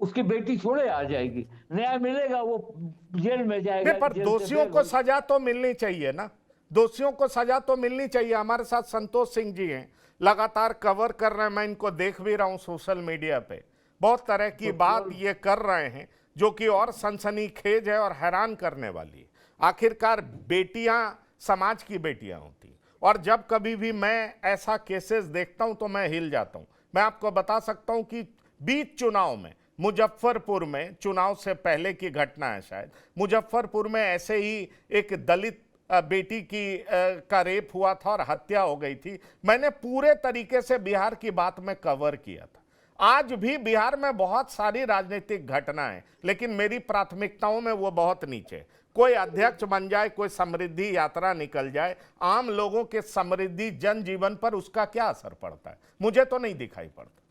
[SPEAKER 7] उसकी बेटी छोड़े आ जाएगी, न्याय मिलेगा, वो जेल में जाएगा।
[SPEAKER 1] नहीं, पर
[SPEAKER 7] जेल से
[SPEAKER 1] दोषियों
[SPEAKER 7] बेल
[SPEAKER 1] को
[SPEAKER 7] होगी।
[SPEAKER 1] सजा तो मिलनी चाहिए ना, दोषियों को सजा तो मिलनी चाहिए। हमारे साथ संतोष सिंह जी हैं, लगातार कवर कर रहे हैं, मैं इनको देख भी रहा हूं सोशल मीडिया पे, बहुत तरह की बात ये कर रहे हैं जो कि और सनसनीखेज है और हैरान करने वाली है। आखिरकार बेटियां समाज की बेटियां होती, और जब कभी भी मैं ऐसा केसेस देखता हूं तो मैं हिल जाता हूं। मैं आपको बता सकता हूं कि बीच चुनाव में मुजफ्फरपुर में, चुनाव से पहले की घटना है शायद, मुजफ्फरपुर में ऐसे ही एक दलित बेटी की का रेप हुआ था और हत्या हो गई थी। मैंने पूरे तरीके से बिहार की बात में कवर किया था। आज भी बिहार में बहुत सारी राजनीतिक घटनाएं, लेकिन मेरी प्राथमिकताओं में वो बहुत नीचे। कोई अध्यक्ष बन जाए, कोई समृद्धि यात्रा निकल जाए, आम लोगों के समृद्धि जनजीवन पर उसका क्या असर पड़ता है? मुझे तो नहीं दिखाई पड़ता।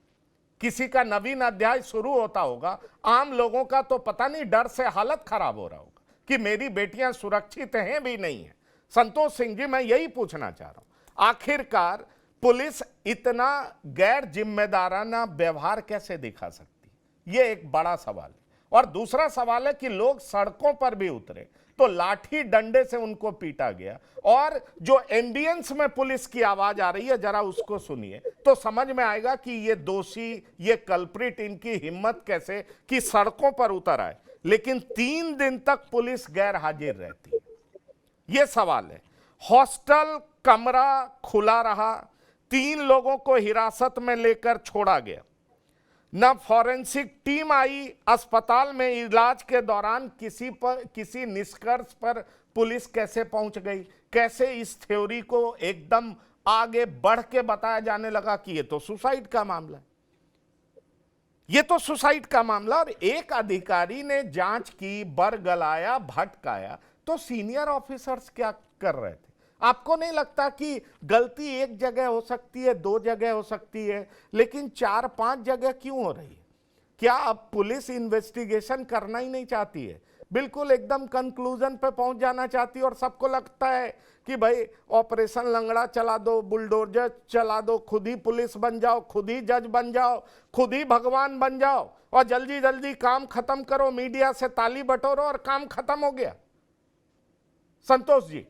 [SPEAKER 1] किसी का नवीन अध्याय शुरू होता होगा, आम लोगों का तो पता नहीं डर से हालत खराब हो रहा होगा कि मेरी बेटियां सुरक्षित हैं भी नहीं है। संतोष सिंह जी, मैं यही पूछना चाह रहा हूं, आखिरकार पुलिस इतना गैर जिम्मेदाराना व्यवहार कैसे दिखा सकती? ये एक बड़ा सवाल है। और दूसरा सवाल है कि लोग सड़कों पर भी उतरे तो लाठी डंडे से उनको पीटा गया, और जो एम्बियंस में पुलिस की आवाज आ रही है, जरा उसको सुनिए तो समझ में आएगा कि ये दोषी, ये कल्प्रिट, इनकी हिम्मत कैसे कि सड़कों पर उतर आए, लेकिन 3 दिन तक पुलिस गैर हाजिर रहती है। ये सवाल है। हॉस्टल कमरा खुला रहा, 3 लोगों को हिरासत में लेकर छोड़ा गया, न फॉरेंसिक टीम आई, अस्पताल में इलाज के दौरान किसी निष्कर्ष पर पुलिस कैसे पहुंच गई? कैसे इस थ्योरी को एकदम आगे बढ़ के बताया जाने लगा कि ये तो सुसाइड का मामला है, ये तो सुसाइड का मामला। और एक अधिकारी ने जांच की, बरगलाया, भटकाया, तो सीनियर ऑफिसर्स क्या कर रहे थे? आपको नहीं लगता कि गलती एक जगह हो सकती है, 2 जगह हो सकती है, लेकिन 4-5 जगह क्यों हो रही है? क्या अब पुलिस इन्वेस्टिगेशन करना ही नहीं चाहती है? बिल्कुल एकदम कंक्लूजन पे पहुंच जाना चाहती है, और सबको लगता है कि भाई ऑपरेशन लंगड़ा चला दो, बुलडोजर चला दो, खुद ही पुलिस बन जाओ, खुद ही जज बन जाओ, खुद ही भगवान बन जाओ, और जल्दी जल्दी काम खत्म करो, मीडिया से ताली बटोरो और काम खत्म हो गया। संतोष जी,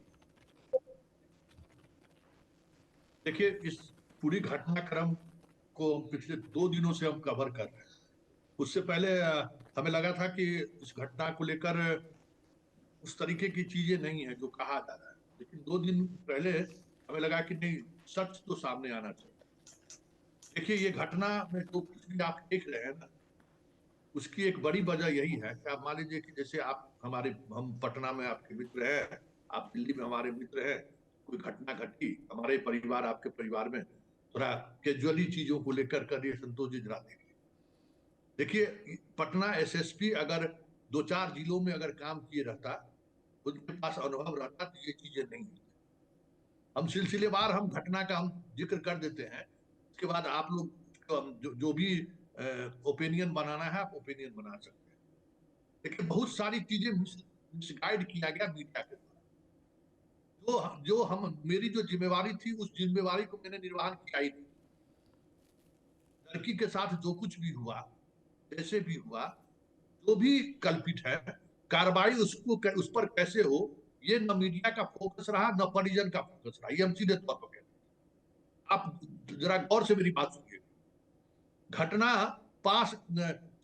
[SPEAKER 8] देखिए, इस पूरी घटनाक्रम को पिछले 2 दिनों से हम कवर कर रहे हैं। उससे पहले हमें लगा था कि इस घटना को लेकर उस तरीके की चीजें नहीं है जो कहा जा रहा है, लेकिन 2 दिन पहले हमें लगा कि नहीं, सच तो सामने आना चाहिए। देखिए, ये घटना में जो कुछ भी आप देख रहे हैं ना, उसकी एक बड़ी वजह यही है कि आप मान लीजिए कि जैसे हम पटना में आपके मित्र हैं, आप दिल्ली में हमारे मित्र हैं, कोई घटना घटी, हमारे परिवार आपके परिवार में थोड़ा कैजुअली चीजों को लेकर कर ये संतोष जी जरा देखिए। देखिए, पटना एसएसपी अगर 2-4 जिलों में अगर काम किए रहता, उनके पास अनुभव रहता, तो ये चीजें नहीं होती। हम सिलसिलेवार हम घटना का हम जिक्र कर देते हैं, उसके बाद आप लोग जो भी ओपिनियन बनाना है आप ओपिनियन बना सकते हैं। लेकिन बहुत सारी चीजें मिसगाइड किया गया मीडिया के द्वारा। मेरी जो जिम्मेवारी थी, उस जिम्मेवारी को मैंने निर्वहन किया ही नहीं। लड़की के साथ जो कुछ भी हुआ, जैसे भी हुआ, जो भी कल्पित है, कार्रवाई उस पर कैसे हो, ये न मीडिया का फोकस रहा, न परिजन का फोकस रहा। ये हम सीधे तौर पर कहते हैं। आप जरा गौर से मेरी बात सुनिए। घटना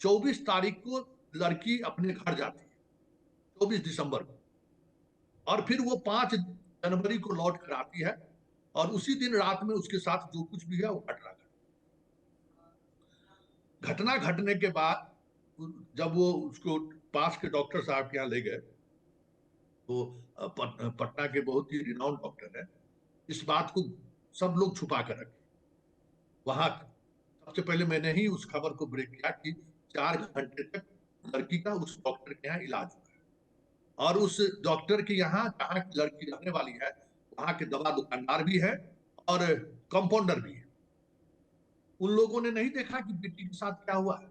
[SPEAKER 8] 24 तारीख को लड़की अपने घर जाती है, 24 दिसंबर को, और फिर वो 5 जनवरी को लौट कर आती है। और उसी दिन रात में उसके साथ जो कुछ भी है वो घटना घटने के बाद जब वो उसको पास के डॉक्टर साहब के यहाँ ले गए, तो पटना के बहुत ही रिनाउंड डॉक्टर है, इस बात को सब लोग छुपा कर रखे। वहां सबसे पहले मैंने ही उस खबर को ब्रेक किया कि 4 घंटे तक लड़की का उस डॉक्टर के यहाँ इलाज हुआ है, और उस डॉक्टर के यहाँ जहाँ लड़की रहने वाली है वहां के दवा दुकानदार भी है और कंपाउंडर भी है। उन लोगों ने नहीं देखा कि बेटी के साथ क्या हुआ है,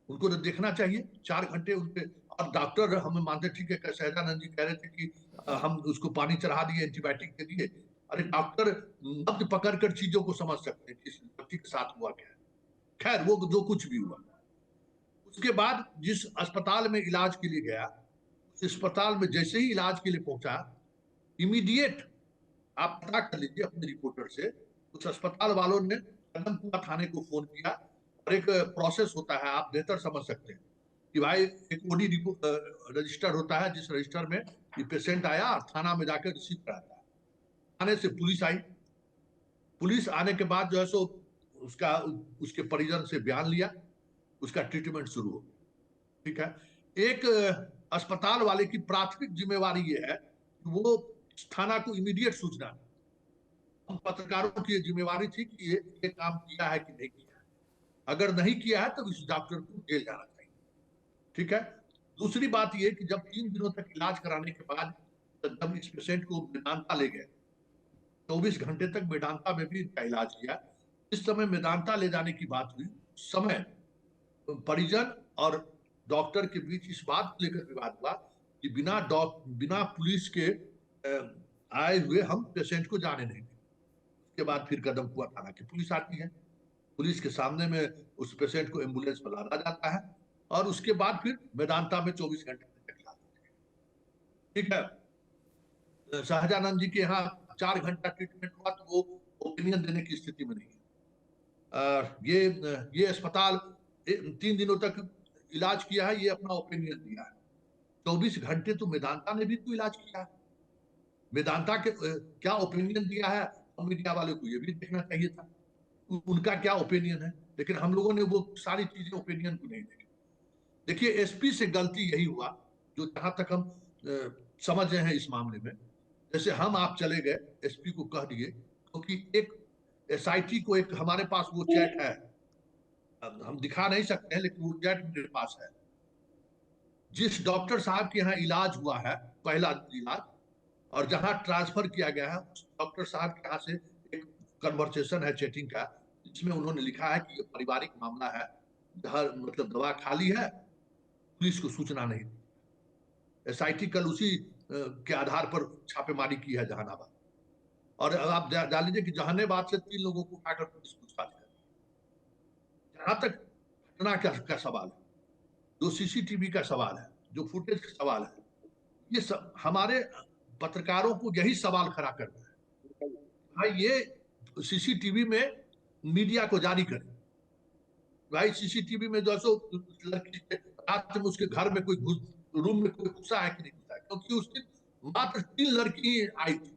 [SPEAKER 8] उनको तो देखना चाहिए। 4 घंटे उनके, और डॉक्टर हमें मानते, ठीक है, सहजानंद जी कह रहे थे कि हम उसको पानी चढ़ा दिए, एंटीबायोटिक दे दिए। अरे डॉक्टर नब्ज पकड़ कर चीजों को समझ सकते हैं कि इस बच्ची के साथ हुआ क्या है। खैर वो जो कुछ भी हुआ, उसके बाद जिस अस्पताल में इलाज के लिए गया, उस अस्पताल में जैसे ही इलाज के लिए पहुंचा, इमीडिएट आप पता कर लीजिए अपने रिपोर्टर से, उस अस्पताल वालों ने कदमकुआं थाने को फोन किया। और एक प्रोसेस होता है, आप बेहतर समझ सकते हैं कि भाई एक ओडी रजिस्टर होता है, जिस रजिस्टर में ये पेशेंट आया थाना में जाकर रिसीव कराता है। थाने से पुलिस आई, पुलिस आने के बाद जो है सो उसके परिजन से बयान लिया, उसका ट्रीटमेंट शुरू हो। ठीक है, एक अस्पताल वाले की प्राथमिक जिम्मेवारी ये है कि वो थाना को इमीडिएट सूचना, हम पत्रकारों की जिम्मेवारी थी कि ये काम किया है कि नहीं किया है। अगर नहीं किया है तो इस डॉक्टर को जेल जाना चाहिए। ठीक है, दूसरी बात ये कि जब 3 दिनों तक इलाज कराने के बाद जब इस पेशेंट को मेदांता ले गए, 24 घंटे तक मेदांता में भी इनका इलाज किया। इस समय मेदांता ले जाने की बात हुई, समय परिजन और डॉक्टर के बीच इस बात को लेकर विवाद हुआ कि बिना पुलिस के आए हुए हम पेशेंट को जाने नहीं देंगे। उसके बाद फिर कदमकुआं थाना की पुलिस आती है, पुलिस के सामने में उस पेशेंट को एम्बुलेंस में लादा जाता है, और उसके बाद फिर मेदांता में 24 घंटे तक इलाज। ठीक है, शाहजानंद जी के यहाँ 4 घंटा ट्रीटमेंट हुआ तो वो ओपिनियन देने की स्थिति में नहीं है। ये अस्पताल 3 दिनों तक इलाज किया है, ये अपना ओपिनियन दिया है। 24 घंटे तो मेदांता ने भी तो इलाज किया है, मेदांता के क्या ओपिनियन दिया है, मीडिया वाले को ये भी देखना चाहिए था उनका क्या ओपिनियन है। लेकिन हम लोगों ने वो सारी चीजें ओपिनियन को नहीं देखी। देखिए, एसपी से गलती यही हुआ, जो जहां तक हम समझ रहे हैं इस मामले में, जैसे हम आप चले गए एसपी को कह दिए, क्योंकि एक एसआईटी को एक हमारे पास वो चैट है, हम दिखा नहीं सकते हैं लेकिन वो चैट मेरे पास है। जिस डॉक्टर साहब के यहाँ इलाज हुआ है, पहला इलाज, और जहां ट्रांसफर किया गया है, उस डॉक्टर साहब के यहाँ से एक कन्वर्सेशन है चैटिंग का, जिसमें उन्होंने लिखा है कि ये पारिवारिक मामला है, मतलब दवा खाली है, पुलिस को सूचना नहीं दी। एसआईटी कल उसी के आधार पर छापेमारी की है जहानाबाद, और आप जान लीजिए कि जहानाबाद से 3 लोगों को उठाकर पुलिस पूछताछ कर। जहां तक घटना का सवाल है, जो सीसीटीवी का सवाल है, जो फुटेज का सवाल है, ये सब हमारे पत्रकारों को यही सवाल खड़ा करना है, भाई ये सीसीटीवी में मीडिया को जारी करें। भाई सीसीटीवी में जो सो लड़की रात में उसके घर में कोई रूम में कोई घुसा है कि नहीं घुसा है, क्योंकि उस दिन मात्र 3 लड़की आई थी,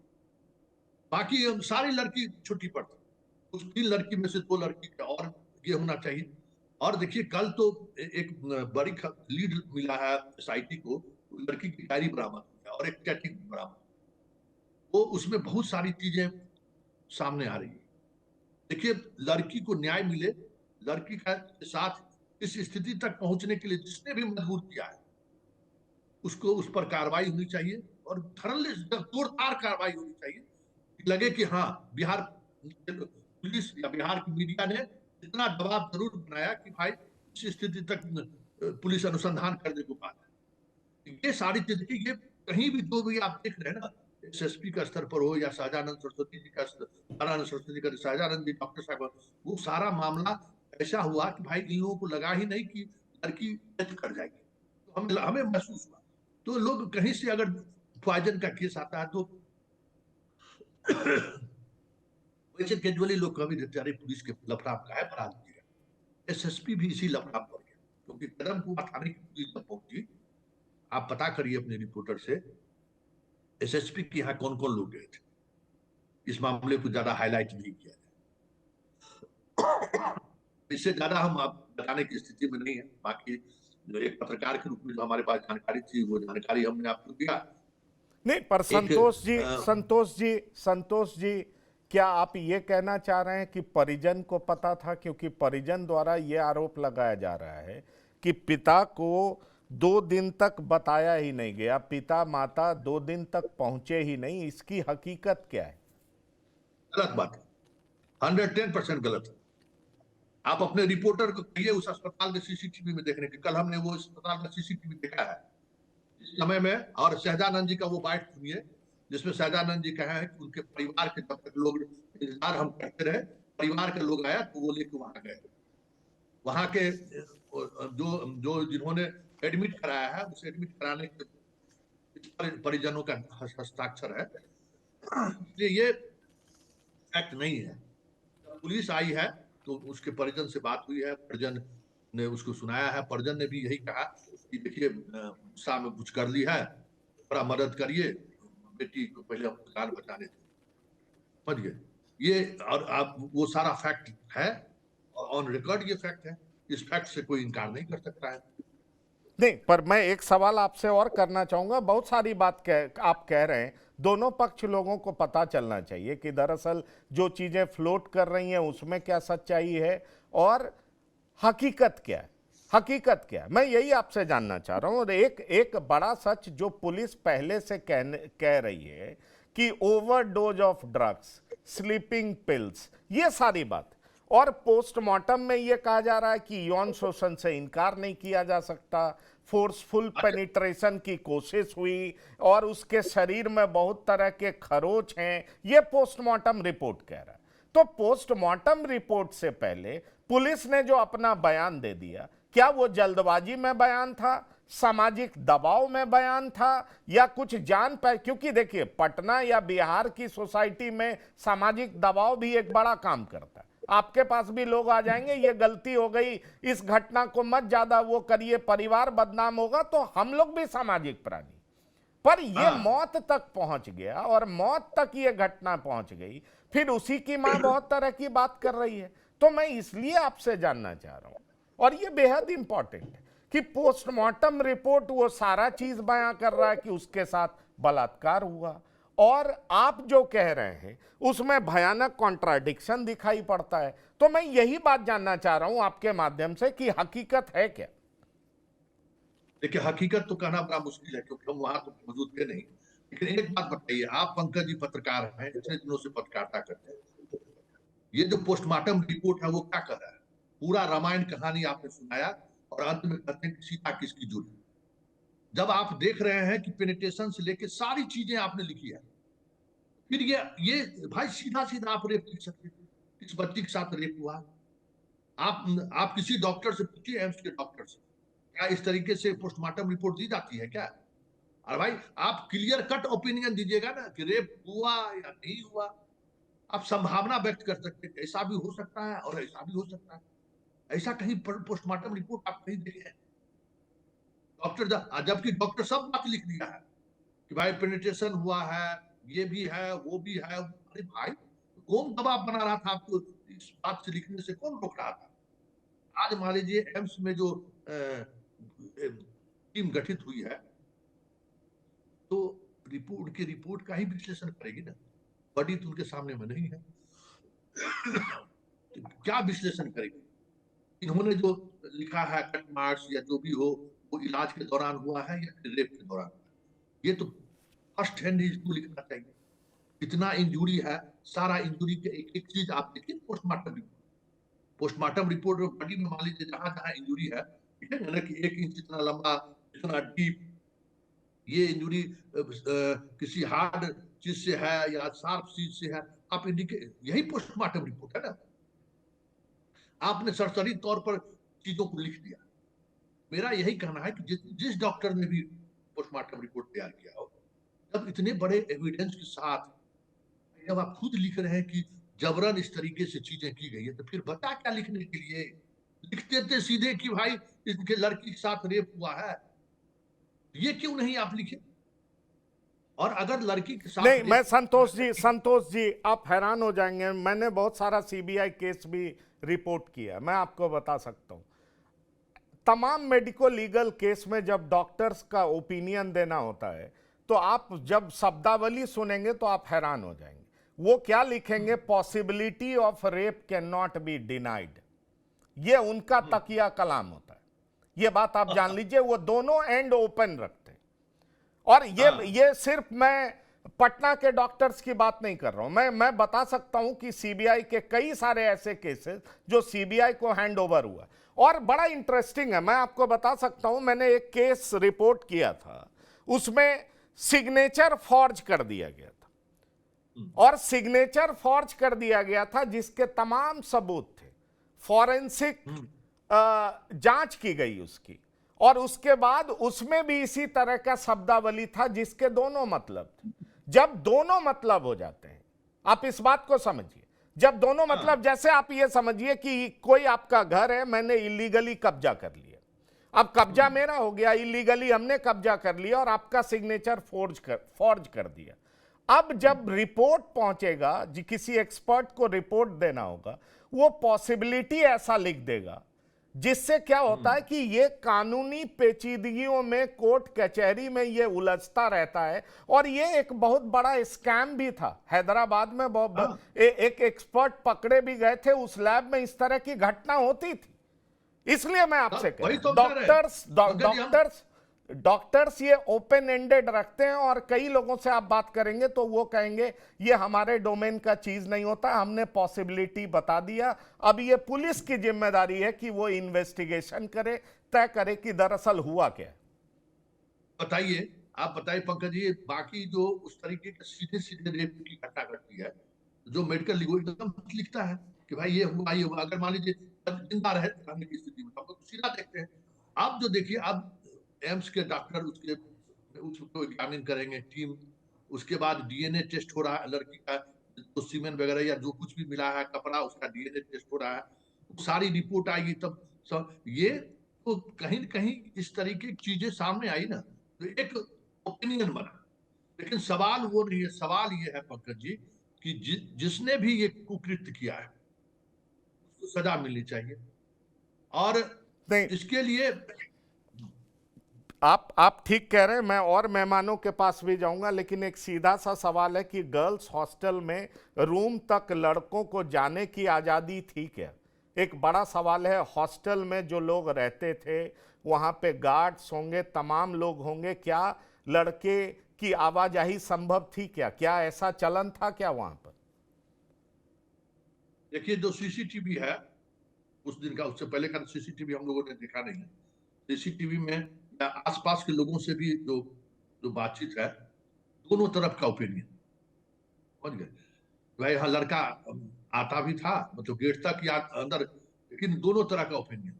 [SPEAKER 8] बाकी सारी लड़की छुट्टी पर थी। उस 3 लड़की में से 2 लड़की का और ये होना चाहिए। और देखिए, कल तो एक बड़ी लीड मिला है एसआईटी को, लड़की की डायरी बरामद हुई है और एक चैटिंग बरामद, वो उसमें बहुत सारी चीजें सामने आ रही है। देखिए, लड़की को न्याय मिले, लड़की के साथ इस स्थिति तक पहुंचने के लिए जिसने भी मजबूर किया है, उसको उस पर कार्रवाई होनी चाहिए, और थरली जोरदार कार्रवाई होनी चाहिए। लगे कि हाँ, बिहार पुलिस या बिहार की मीडिया ने इतना दबाव जरूर बनाया कि भाई इस स्थिति तक पुलिस अनुसंधान करने को पाता। ये सारी चीजें, ये कहीं भी जो भी आप देख रहे हैं ना, एसएसपी का स्तर पर हो या सहजानंद सरस्वती जी का सहजानंद जी डॉक्टर साहब, वो सारा मामला ऐसा हुआ कि भाई इन लोगों को लगा ही नहीं कि लड़की डेथ कर जाएगी। तो हमें महसूस हुआ, तो लोग कहीं से अगर पॉइजन का केस आता है तो वैसे कैजुअली लोग कभी देते, अरे पुलिस के लफड़ा का है बढ़ा दीजिएगा। एसएसपी भी इसी लफड़ा पड़ गया, क्योंकि कदमकुआं थाने की पुलिस जब पहुंची, आप पता करिए अपने रिपोर्टर से एसएसपी के यहाँ कौन कौन लोग गए थे। इस मामले को ज्यादा हाईलाइट नहीं किया जाए। इससे ज्यादा हम आप बताने की स्थिति में नहीं है। बाकी जो एक पत्रकार के रूप में जो हमारे पास जानकारी थी वो जानकारी हमने आपको दिया।
[SPEAKER 1] नहीं, पर संतोष जी, क्या आप ये कहना चाह रहे हैं कि परिजन को पता था? क्योंकि परिजन द्वारा ये आरोप लगाया जा रहा है कि पिता को 2 दिन तक बताया ही नहीं गया, पिता माता 2 दिन तक पहुंचे ही नहीं। इसकी हकीकत क्या है?
[SPEAKER 8] गलत बात है, 110% गलत है। आप अपने रिपोर्टर को कहिए उस अस्पताल के सीसीटीवी में देखने के। कल हमने वो अस्पताल का सीसीटीवी देखा है इस समय में, और शहजानंद जी का वो बाइट सुनिए जिसमें शहजानंद जी कहे हैं कि उनके परिवार के जब तक लोग इंतजार हम करते रहे, परिवार के लोग आया तो वो लेके वहां गए। वहां के जो जिन्होंने एडमिट कराया है उसे एडमिट कराने के परिजनों का हस्ताक्षर है, इसलिए ये फैक्ट नहीं है। पुलिस आई है तो उसके परिजन से बात हुई है, परिजन ने उसको सुनाया है। परिजन ने भी यही कहा कि देखिए गुस्सा में कुछ कर ली है, थोड़ा मदद करिए, बेटी को पहले अस्पताल बचाने थे, समझ गए ये। और आप वो सारा फैक्ट है और ऑन रिकॉर्ड ये फैक्ट है, इस फैक्ट से कोई इनकार नहीं कर सकता है।
[SPEAKER 1] नहीं, पर मैं एक सवाल आपसे और करना चाहूंगा। बहुत सारी बात आप कह रहे हैं, दोनों पक्ष लोगों को पता चलना चाहिए कि दरअसल जो चीजें फ्लोट कर रही हैं उसमें क्या सच्चाई है और हकीकत क्या है। हकीकत क्या है, मैं यही आपसे जानना चाह रहा हूं। और एक बड़ा सच जो पुलिस पहले से कह रही है कि overdose of drugs, sleeping pills, ये सारी बात, और पोस्टमार्टम में यह कहा जा रहा है कि यौन शोषण से इनकार नहीं किया जा सकता, फोर्सफुल पेनिट्रेशन की कोशिश हुई और उसके शरीर में बहुत तरह के खरोच हैं, यह पोस्टमार्टम रिपोर्ट कह रहा है। तो पोस्टमार्टम रिपोर्ट से पहले पुलिस ने जो अपना बयान दे दिया, क्या वो जल्दबाजी में बयान था, सामाजिक दबाव में बयान था, या कुछ जान पाए? क्योंकि देखिए, पटना या बिहार की सोसाइटी में सामाजिक दबाव भी एक बड़ा काम करता है। आपके पास भी लोग आ जाएंगे, ये गलती हो गई, इस घटना को मत ज्यादा वो करिए, परिवार बदनाम होगा, तो हम लोग भी सामाजिक प्राणी। पर ये मौत तक पहुंच गया और मौत तक ये घटना पहुंच गई, फिर उसी की मां बहुत तरह की बात कर रही है। तो मैं इसलिए आपसे जानना चाह रहा हूं, और ये बेहद इंपॉर्टेंट है कि पोस्टमार्टम रिपोर्ट वो सारा चीज बयां कर रहा है कि उसके साथ बलात्कार हुआ, और आप जो कह रहे हैं उसमें भयानक कॉन्ट्राडिक्शन दिखाई पड़ता है। तो मैं यही बात जानना चाह रहा हूं आपके माध्यम से कि हकीकत है क्या?
[SPEAKER 8] देखिए, हकीकत तो कहना बड़ा मुश्किल है क्योंकि हम वहां तो मौजूद थे नहीं। लेकिन एक बात बताइए, आप पंकज जी पत्रकार हैं, इतने दिनों से पत्रकारिता करते हैं, ये जो पोस्टमार्टम रिपोर्ट है वो क्या कर रहा है? पूरा रामायण कहानी आपने सुनाया और अंत में कहते हैं कि सीता किसकी जोड़ी। जब आप देख रहे हैं कि पेनिट्रेशन से लेके सारी चीजें आपने लिखी है, फिर ये भाई सीधा सीधा आप रेप लिख सकते थे, किस बच्ची के साथ रेप हुआ। आप किसी डॉक्टर से पूछिए, एम्स के डॉक्टर से, क्या इस तरीके से पोस्टमार्टम रिपोर्ट दी जाती है क्या? अरे भाई, आप क्लियर कट ओपिनियन दीजिएगा ना कि रेप हुआ या नहीं हुआ। आप संभावना व्यक्त कर सकते हैं, ऐसा भी हो सकता है और ऐसा भी हो सकता है। ऐसा कहीं पोस्टमार्टम रिपोर्ट आप कहीं देखे हैं? डॉक्टर, जबकि डॉक्टर सब बात लिख दिया है कि भाई पेनिट्रेशन हुआ है, ये भी है, वो भी है। अरे भाई, कौन दबाव बना रहा था आपको इस बात से लिखने से? कौन रोक रहा था? आज मान लीजिए एम्स में जो टीम गठित हुई है तो रिपोर्ट का ही विश्लेषण करेगी ना, बॉडी तो उनके सामने में नहीं है। तो क्या विश्लेषण करेगी? इन्होंने जो लिखा है कट मार्क्स या जो भी हो, वो इलाज के दौरान हुआ है या फिर रेप के दौरान? ये तो फर्स्ट हैंड इसको लिखना चाहिए। कितना इंजुरी है, सारा इंजुरी के एक एक चीज आप देखिए पोस्टमार्टम रिपोर्ट में बॉडी में मान लीजिए जहां जहां इंजुरी है, कि 1 इंच इतना लंबा, इतना डीप, ये इंजुरी किसी हार्ड चीज से है या शार्प चीज से है, आप इंडिकेट, यही पोस्टमार्टम रिपोर्ट है ना। आपने सरसरी तौर पर चीजों को लिख दिया। मेरा यही कहना है कि जिस डॉक्टर ने भी पोस्टमार्टम रिपोर्ट तैयार किया हो, जब इतने बड़े एविडेंस के साथ जब आप खुद लिख रहे हैं कि जबरन इस तरीके से चीजें की गई है, तो फिर बता क्या लिखने के लिए? लिखते थे सीधे कि भाई इनके लड़की के साथ रेप हुआ है, ये क्यों नहीं आप लिखे? और अगर लड़की के साथ
[SPEAKER 1] नहीं, मैं संतोष जी आप हैरान हो जाएंगे, मैंने बहुत सारा सीबीआई केस भी रिपोर्ट किया, मैं आपको बता सकता हूं। तमाम मेडिको लीगल केस में जब डॉक्टर्स का ओपिनियन देना होता है तो आप जब शब्दावली सुनेंगे तो आप हैरान हो जाएंगे। वो क्या लिखेंगे, possibility of rape can not be denied, ये उनका तकिया कलाम होता है। ये बात आप जान लीजिए, वो दोनों एंड ओपन रखते हैं। और ये सिर्फ मैं पटना के डॉक्टर्स की बात नहीं कर रहा हूं, मैं बता सकता हूं कि सीबीआई के कई सारे ऐसे केसेस जो सीबीआई को हैंड ओवर हुआ। और बड़ा इंटरेस्टिंग है, मैं आपको बता सकता हूं, मैंने एक केस रिपोर्ट किया था, उसमें सिग्नेचर फॉर्ज कर दिया गया था। और सिग्नेचर फॉर्ज कर दिया गया था जिसके तमाम सबूत थे, फॉरेंसिक जांच की गई उसकी, और उसके बाद उसमें भी इसी तरह का शब्दावली था जिसके दोनों मतलब थे। जब दोनों मतलब हो जाते हैं, आप इस बात को समझिए, जब दोनों मतलब, जैसे आप ये समझिए कि कोई आपका घर है, मैंने इलीगली कब्जा कर लिया, अब कब्जा मेरा हो गया, इलीगली हमने कब्जा कर लिया और आपका सिग्नेचर फॉर्ज कर दिया। अब जब रिपोर्ट पहुंचेगा, किसी एक्सपर्ट को रिपोर्ट देना होगा, वो पॉसिबिलिटी ऐसा लिख देगा जिससे क्या होता है कि ये कानूनी पेचीदगियों में, कोर्ट कचहरी में ये उलझता रहता है। और ये एक बहुत बड़ा स्कैम भी था हैदराबाद में, एक एक्सपर्ट पकड़े भी गए थे, उस लैब में इस तरह की घटना होती थी। इसलिए मैं आपसे कह रहा हूं, डॉक्टर्स ये ओपन एंडेड रखते हैं, और कई लोगों से आप बात करेंगे तो वो कहेंगे ये हमारे डोमेन का चीज नहीं होता, हमने पॉसिबिलिटी बता दिया। अब ये पुलिस की जिम्मेदारी है कि वो इन्वेस्टिगेशन करे, तय करे कि दरअसल हुआ क्या।
[SPEAKER 8] बताइए, आप बताइए पंकज जी, बाकी जो उस तरीके के सीधे सीधे रेप की घटना घटती है, जो मेडिकल लीगल लिखता है कि भाई ये हुआ ये हुआ, अगर मान लीजिए जिंदा रहने की स्थिति में तो सीधा देखते हैं। आप जो देखिए, अब एम्स के डॉक्टर उसको एग्जामिन करेंगे टीम, उसके बाद डीएनए टेस्ट हो रहा है लड़की का, तो सीमेन वगैरह या जो कुछ भी मिला है कपड़ा, उसका डीएनए टेस्ट हो रहा है, सारी रिपोर्ट आएगी तब सब। ये तो कहीं न कहीं इस तरीके की चीजें सामने आई ना, तो एक ओपिनियन बना। लेकिन सवाल वो नहीं है, सवाल ये है पंकज जी कि जिसने भी ये कुकृत्य किया है उसको सजा मिलनी चाहिए। और इसके लिए
[SPEAKER 1] आप ठीक कह रहे हैं, मैं और मेहमानों के पास भी जाऊंगा, लेकिन एक सीधा सा सवाल है कि गर्ल्स हॉस्टल में रूम तक लड़कों को जाने की आज़ादी थी क्या? एक बड़ा सवाल है। हॉस्टल में जो लोग रहते थे वहाँ पे गार्ड्स होंगे, तमाम लोग होंगे, क्या लड़के की आवाजाही संभव थी क्या? क्या ऐसा चलन था क्या वहाँ पर?
[SPEAKER 8] देखिए, जो सीसीटीवी है उस दिन का, उससे पहले का सीसीटीवी हम लोगों ने देखा नहीं है। सीसीटीवी में आसपास के लोगों से भी जो बातचीत है, दोनों तरफ का ओपिनियन समझ गए भाई। हाँ, लड़का आता भी था मतलब गेट तक या अंदर, लेकिन दोनों तरह का ओपिनियन।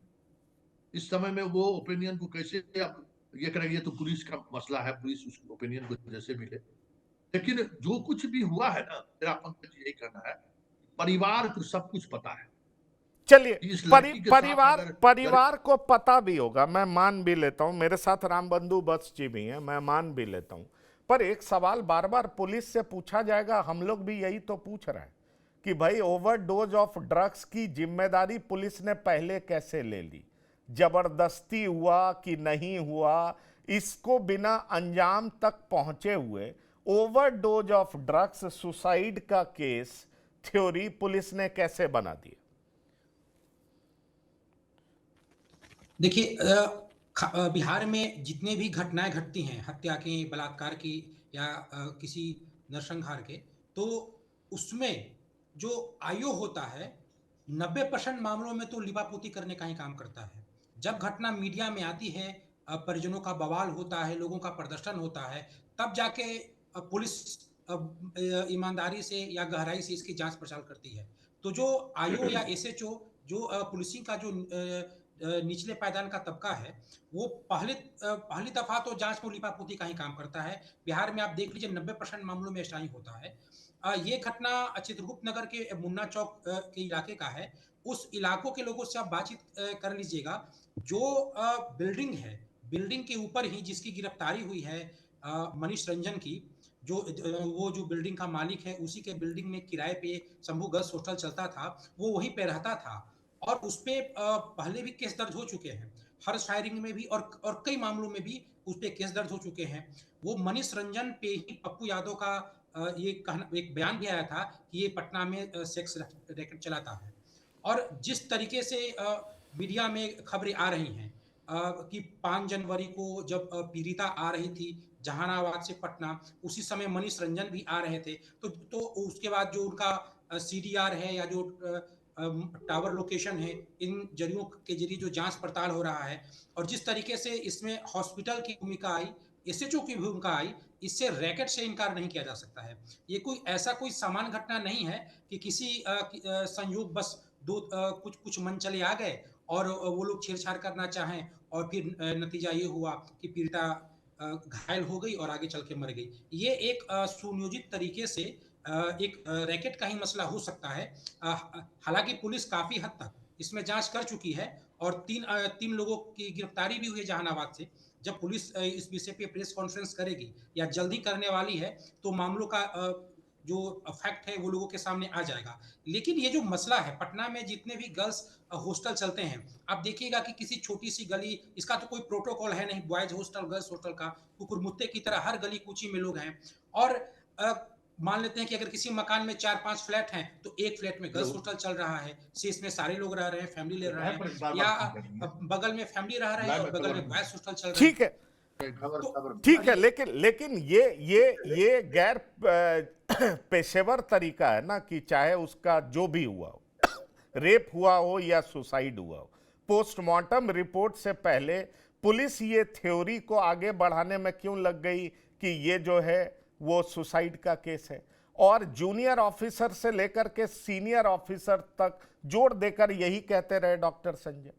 [SPEAKER 8] इस समय में वो ओपिनियन को कैसे आप ये करेंगे, तो पुलिस का मसला है, पुलिस उस ओपिनियन को जैसे मिले। लेकिन जो कुछ भी हुआ है ना, मेरा पंकज यही कहना है, परिवार को सब कुछ पता है।
[SPEAKER 1] चलिए, परिवार को पता भी होगा, मैं मान भी लेता हूं, मेरे साथ रामबंधु बस जी भी हैं, मैं मान भी लेता हूं। पर एक सवाल बार बार पुलिस से पूछा जाएगा, हम लोग भी यही तो पूछ रहे हैं कि भाई ओवरडोज ऑफ ड्रग्स की जिम्मेदारी पुलिस ने पहले कैसे ले ली? जबरदस्ती हुआ कि नहीं हुआ, इसको बिना अंजाम तक पहुंचे हुए ओवरडोज ऑफ ड्रग्स सुसाइड का केस थ्योरी पुलिस ने कैसे बना दिया?
[SPEAKER 9] देखिए, बिहार में जितने भी घटनाएं घटती हैं, हत्या की, बलात्कार की या किसी नरसंहार के, तो उसमें जो आयोग होता है 90% मामलों में तो लिपापोती करने का ही काम करता है। जब घटना मीडिया में आती है, परिजनों का बवाल होता है, लोगों का प्रदर्शन होता है, तब जाके पुलिस ईमानदारी से या गहराई से इसकी जांच पड़ताल करती है। तो जो आयोग या एसएचओ, जो पुलिसिंग का जो निचले पायदान का तबका है, वो पहली दफा तो जांच में लिपापोती का ही काम करता है। बिहार में आप देख लीजिए 90% मामलों में ऐसा ही होता है। ये घटना चित्रगुप्त नगर के मुन्ना चौक के इलाके का है। उस इलाकों के लोगों से आप बातचीत कर लीजिएगा। जो बिल्डिंग है, बिल्डिंग के ऊपर ही जिसकी गिरफ्तारी हुई है मनीष रंजन की, वो जो बिल्डिंग का मालिक है उसी के बिल्डिंग में किराए पे शंभू गर्ल्स हॉस्टल चलता था, वो वहीं पे रहता था और उस पे पहले भी केस दर्ज हो चुके हैं, हर्ष फायरिंग में भी और कई मामलों में भी उस पे केस दर्ज हो चुके हैं। वो मनीष रंजन पे ही पप्पू यादव का ये कहना, एक बयान भी आया था कि ये पटना में सेक्स रैकेट चलाता है। और जिस तरीके से मीडिया में खबरें आ रही हैं कि 5 जनवरी को जब पीड़िता आ रही थी जहानाबाद से पटना, उसी समय मनीष रंजन भी आ रहे थे, तो उसके बाद जो उनका सीडीआर है या जो टावर लोकेशन है, इन जरियों के जरिए जो जांच पड़ताल हो रहा है और जिस तरीके से इसमें हॉस्पिटल की भूमिका आई, एसएचओ की भूमिका आई, इससे रैकेट से इनकार नहीं किया जा सकता है। ये कोई सामान्य घटना नहीं है कि किसी संयोग बस कुछ मन चले आ गए और वो लोग छेड़छाड़ करना चाहें और फिर नतीजा ये हुआ कि पीड़िता घायल हो गई और आगे चल के मर गई। ये एक सुनियोजित तरीके से एक रैकेट का ही मसला हो सकता है। हालांकि पुलिस काफी हद तक इसमें जांच कर चुकी है और तीन लोगों की गिरफ्तारी भी हुई है जहानाबाद से। जब पुलिस इस विषय पे प्रेस कॉन्फ्रेंस करेगी या जल्दी करने वाली है तो मामलों का जो फैक्ट है वो लोगों के सामने आ जाएगा। लेकिन ये जो मसला है, पटना में जितने भी गर्ल्स हॉस्टल चलते हैं, आप देखिएगा कि किसी छोटी सी गली, इसका तो कोई प्रोटोकॉल है नहीं, बॉयज हॉस्टल गर्ल्स हॉस्टल का, कुकुरमुत्ते की तरह हर गली कूची में लोग हैं। और मान लेते हैं कि अगर किसी मकान में 4-5 फ्लैट हैं तो एक फ्लैट में गर्ल्स हॉस्टल चल रहा है, शेष में सारे लोग रह रहे हैं, फैमिली ले रहे हैं, या बगल में फैमिली रह रहे हैं और बगल में बॉयज हॉस्टल चल रहा है।
[SPEAKER 1] ठीक है, ठीक है, लेकिन ये गैर पेशेवर तरीका है ना कि चाहे उसका जो भी हुआ हो, रेप हुआ हो या सुसाइड हुआ हो, पोस्टमार्टम रिपोर्ट से पहले पुलिस ये थ्योरी को आगे बढ़ाने में क्यों लग गई कि ये जो है वो सुसाइड का केस है, और जूनियर ऑफिसर से लेकर के सीनियर ऑफिसर तक जोर देकर यही कहते रहे डॉक्टर संजय?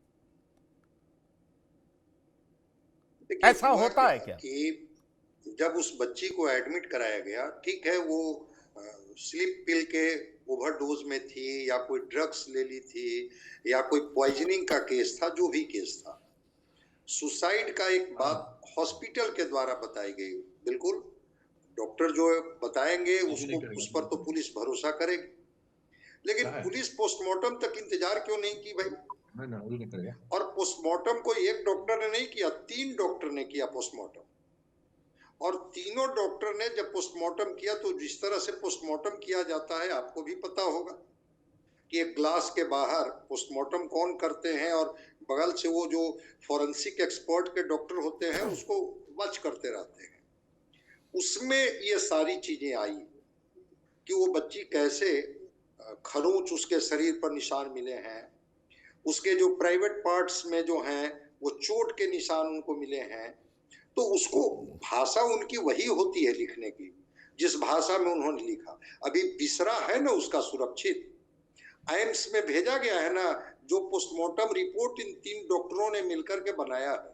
[SPEAKER 1] ऐसा होता है क्या
[SPEAKER 6] कि जब उस बच्ची को एडमिट कराया गया, ठीक है, वो स्लीप पिल के ओवरडोज में थी या कोई ड्रग्स ले ली थी या कोई पॉइजनिंग का केस था, जो भी केस था, सुसाइड का एक बात हॉस्पिटल के द्वारा बताई गई। बिल्कुल, डॉक्टर जो बताएंगे उसको, उस पर तो पुलिस भरोसा करेगी, लेकिन पुलिस पोस्टमार्टम तक इंतजार क्यों नहीं की भाई? और पोस्टमार्टम को एक डॉक्टर ने नहीं किया, 3 डॉक्टर ने किया पोस्टमार्टम, और तीनों डॉक्टर ने जब पोस्टमार्टम किया तो जिस तरह से पोस्टमार्टम किया जाता है आपको भी पता होगा कि एक ग्लास के बाहर पोस्टमार्टम कौन करते हैं और बगल से वो जो फॉरेंसिक एक्सपर्ट के डॉक्टर होते हैं उसको वॉच करते रहते हैं। उसमें ये सारी चीजें आई कि वो बच्ची कैसे खरोंच उसके शरीर पर निशान मिले हैं, उसके जो प्राइवेट पार्ट्स में जो हैं वो चोट के निशान उनको मिले हैं, तो उसको भाषा उनकी वही होती है लिखने की जिस भाषा में उन्होंने लिखा। अभी बिसरा है ना उसका सुरक्षित, एम्स में भेजा गया है ना, जो पोस्टमार्टम रिपोर्ट इन 3 डॉक्टरों ने मिलकर के बनाया है,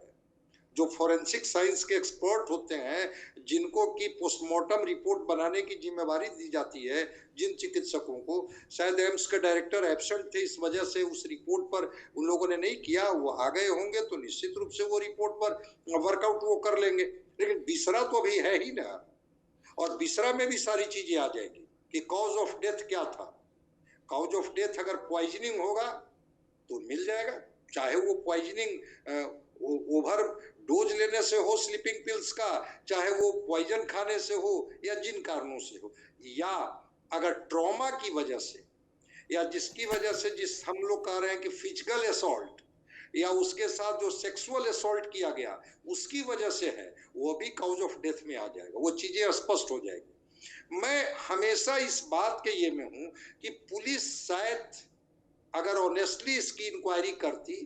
[SPEAKER 6] जो फॉरेंसिक साइंस के एक्सपर्ट होते हैं, जिनको की पोस्टमार्टम रिपोर्ट बनाने की जिम्मेवारी दी जाती है, जिन चिकित्सकों को, शायद एम्स के डायरेक्टर एब्सेंट थे, इस वजह से उस रिपोर्ट पर उन लोगों ने नहीं किया, वो आ गए होंगे तो निश्चित रूप से वो रिपोर्ट पर वर्कआउट वो कर लेंगे। लेकिन बिसरा तो अभी है ही ना, और बिसरा में भी सारी चीजें आ जाएगी कि कॉज ऑफ डेथ क्या था। कॉज ऑफ डेथ अगर पॉइजनिंग होगा तो मिल जाएगा, चाहे वो पॉइजनिंग ओवर डोज लेने से हो स्लीपिंग पिल्स का, चाहे वो पॉइजन खाने से हो या जिन कारणों से हो, या अगर ट्रॉमा की वजह से या जिसकी वजह से, जिस हम लोग कह रहे हैं कि फिजिकल असॉल्ट या उसके साथ जो सेक्सुअल असॉल्ट किया गया उसकी वजह से है, वो भी कॉज ऑफ डेथ में आ जाएगा, वो चीजें स्पष्ट हो जाएगी। मैं हमेशा इस बात के ये में हूं कि पुलिस शायद अगर ऑनेस्टली इसकी इंक्वायरी करती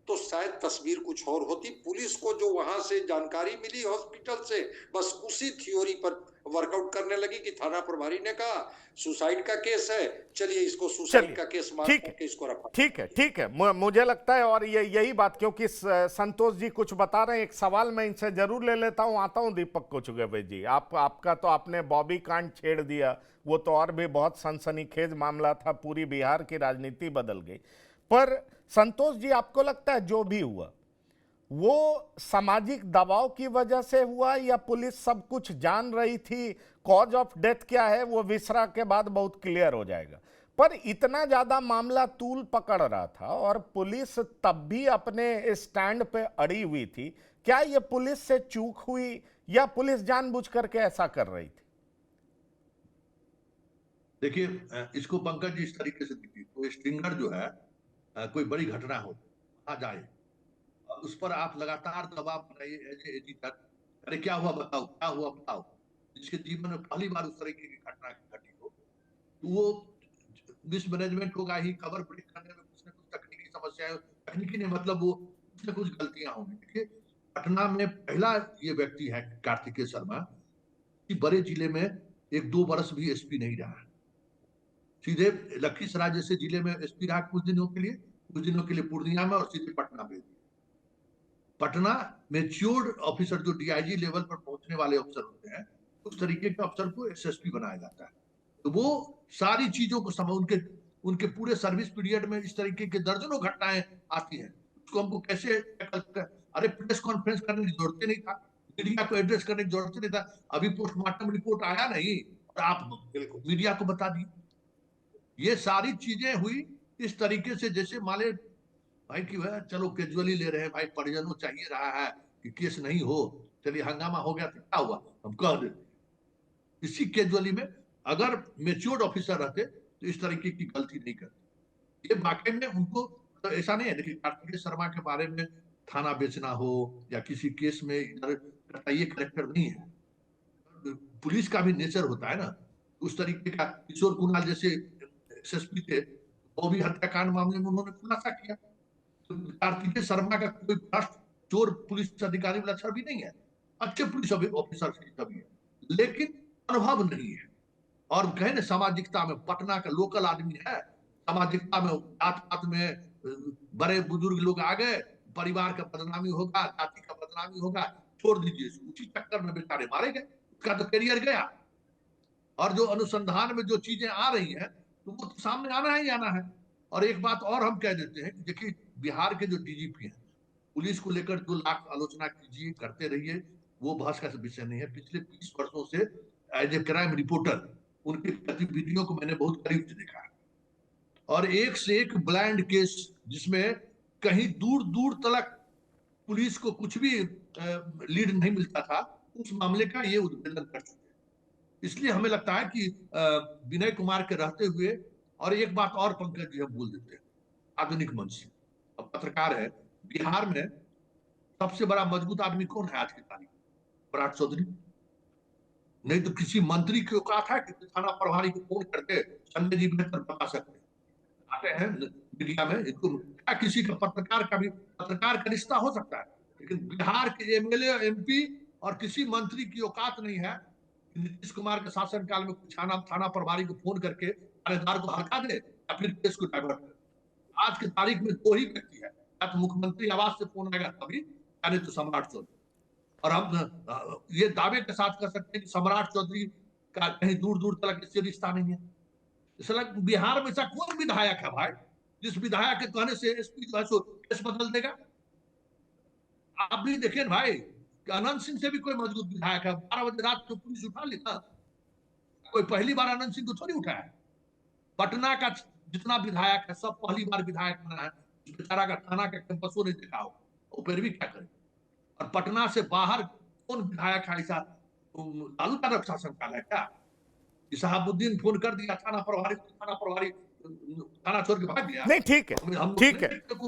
[SPEAKER 6] तो शायद तस्वीर कुछ और होती। पुलिस को जो वहां से जानकारी मिली हॉस्पिटल से, बस उसी थ्योरी पर वर्कआउट करने लगी कि थाना प्रभारी ने कहा सुसाइड का केस है, चलिए इसको सुसाइड का केस मान के इसको रखा।
[SPEAKER 1] ठीक है, मुझे लगता है, और ये यही बात, क्योंकि संतोष जी कुछ बता रहे हैं, एक सवाल मैं इनसे जरूर ले लेता हूं, आता हूं दीपक कोचुगेवे जी। आपका तो आपने बॉबी कांड छेड़ दिया, वो तो और भी बहुत सनसनीखेज मामला था, पूरी बिहार की राजनीति बदल गई। पर संतोष जी, आपको लगता है जो भी हुआ वो सामाजिक दबाव की वजह से हुआ या पुलिस सब कुछ जान रही थी? कॉज ऑफ डेथ क्या है वो विसरा के बाद बहुत क्लियर हो जाएगा, पर इतना ज्यादा मामला तूल पकड़ रहा था और पुलिस तब भी अपने स्टैंड पे अड़ी हुई थी। क्या ये पुलिस से चूक हुई या पुलिस जानबूझ करके ऐसा कर रही थी?
[SPEAKER 8] देखिए, इसको पंकज जी इस तरीके से देखिए, कोई स्ट्रिंगर जो है, कोई बड़ी घटना हो, आ जाए, उस पर आप लगातार दबाव बनाइए एजिटेटर, अरे क्या हुआ बताओ, क्या हुआ बताओ। जिसके जीवन में पहली बार उस तरीके की घटना घटी हो, तो वो मिसमैनेजमेंट होगा ही, खबर ब्रेक करने में कुछ न कुछ तकनीकी समस्याएं, तकनीकी नहीं मतलब वो कुछ न कुछ गलतियां होंगी। देखिए, पटना में पहला ये व्यक्ति है कार्तिकेय शर्मा कि बड़े जिले में 1-2 बरस भी एसपी नहीं रहा, सीधे लखीसराय जैसे जिले में एसपी रहा कुछ दिनों के लिए पूर्णिया में, और सीधे पटना भेज दिया। पटना मैच्योर्ड ऑफिसर जो डीआईजी लेवल पर पहुंचने वाले अफसर होते हैं, उस तरीके के अफसर को एसएसपी बनाया जाता है। तो वो सारी चीजों को उनके पूरे सर्विस पीरियड में इस तरीके के दर्जनों घटनाएं आती हैं, उसको हमको कैसे, अरे प्रेस कॉन्फ्रेंस करने की जरूरत नहीं था, मीडिया को एड्रेस करने की जरूरत नहीं था, अभी पोस्टमार्टम रिपोर्ट आया नहीं और आप मीडिया को बता दी। ये सारी चीजें हुई इस तरीके से जैसे माले भाई की है, चलो कैजुअली ले रहे हैं भाई, परिजनों चाहिए रहा है कि केस नहीं हो, चलिए हंगामा हो गया तो क्या हुआ, हम कह देते। इसी कैजुअली में अगर मैच्योर्ड ऑफिसर रहते तो इस तरीके की गलती नहीं करते। ये वाकई में उनको तो ऐसा नहीं है। देखिए, कार्तिकेय शर्मा के बारे में थाना बेचना हो या किसी केस में इधर ये करेक्टर नहीं है, पुलिस का भी नेचर होता है ना उस तरीके का। किशोर कुणाल जैसे एसएसपी थे, वो भी हत्याकांड मामले में उन्होंने खुलासा किया। तो कार्तिकेय शर्मा का कोई भ्रष्ट चोर पुलिस अधिकारी वाला लक्षण भी नहीं है, अच्छे पुलिस ऑफिसर सभी है, लेकिन अनुभव नहीं है। और कहे ना सामाजिकता में, पटना का लोकल आदमी है, सामाजिकता में जात में बड़े बुजुर्ग लोग आ गए, परिवार का बदनामी होगा, जाति का बदनामी होगा, छोड़ दीजिए, उसी चक्कर में बेचारे मारे गए, उसका तो करियर गया। और जो अनुसंधान में जो चीजें आ रही हैं तो वो तो सामने आना ही आना है। और एक बात और हम कह देते हैं, देखिए बिहार के जो डीजीपी हैं, पुलिस को लेकर 2 लाख आलोचना कीजिए, करते रहिए, वो बहस का विषय नहीं है। पिछले 20 वर्षों से एज ए क्राइम रिपोर्टर उनकी गतिविधियों को मैंने बहुत करीब से देखा है, और एक से एक ब्लाइंड केस जिसमें कहीं दूर दूर तक पुलिस को कुछ भी लीड नहीं मिलता था, उस मामले का ये उद्भेदन कर चुके हैं। इसलिए हमें लगता है कि विनय कुमार के रहते हुए, और एक बात और पंकज जी हम बोल देते हैं, आधुनिक मंच से अब पत्रकार है, बिहार में सबसे बड़ा मजबूत आदमी कौन है आज की तारीख में? बराड़ चौधरी। नहीं तो किसी मंत्री को कहा था कि थाना प्रभारी को फोन करके संजय जी बेहतर बता सकते आते हैं मीडिया में, इनको क्या किसी का पत्रकार का रिश्ता हो सकता है, लेकिन बिहार के एमएलए एमपी और किसी मंत्री की औकात नहीं है नीतीश कुमार के शासनकाल में थाना प्रभारी को फोन करके थानेदार को हटा दे या फिर केस को डाइवर्ट करे। आज की तारीख में 2 ही व्यक्ति है, या तो मुख्यमंत्री आवास से फोन आएगा तभी, या नहीं तो सम्राट चौधरी। और हम ये दावे के साथ कर सकते हैं कि सम्राट चौधरी का कहीं दूर दूर तक इससे रिश्ता नहीं है। इसलिए बिहार में ऐसा कौन विधायक है भाई जिस विधायक के कहने से एसपी जो है सो केस बदल देगा? आप भी देखें भाई, अनंत सिंह से भी कोई मजबूत विधायक है, 12 बजे रात को पुलिस उठा ली था, कोई पहली बार अनंत सिंह को थोड़ी उठाया। पटना का जितना विधायक है सब पहली बार विधायक बना है, बेचारा का थाना का कैंपसों नहीं देखा हो, वो फिर भी क्या करे। और पटना से बाहर कौन विधायक है ऐसा? लालू यादव शासनकाल है क्या? शहाबुद्दीन फोन कर दिया थाना प्रभारी थाना छोड़ के भाग गया।
[SPEAKER 1] नहीं, ठीक है,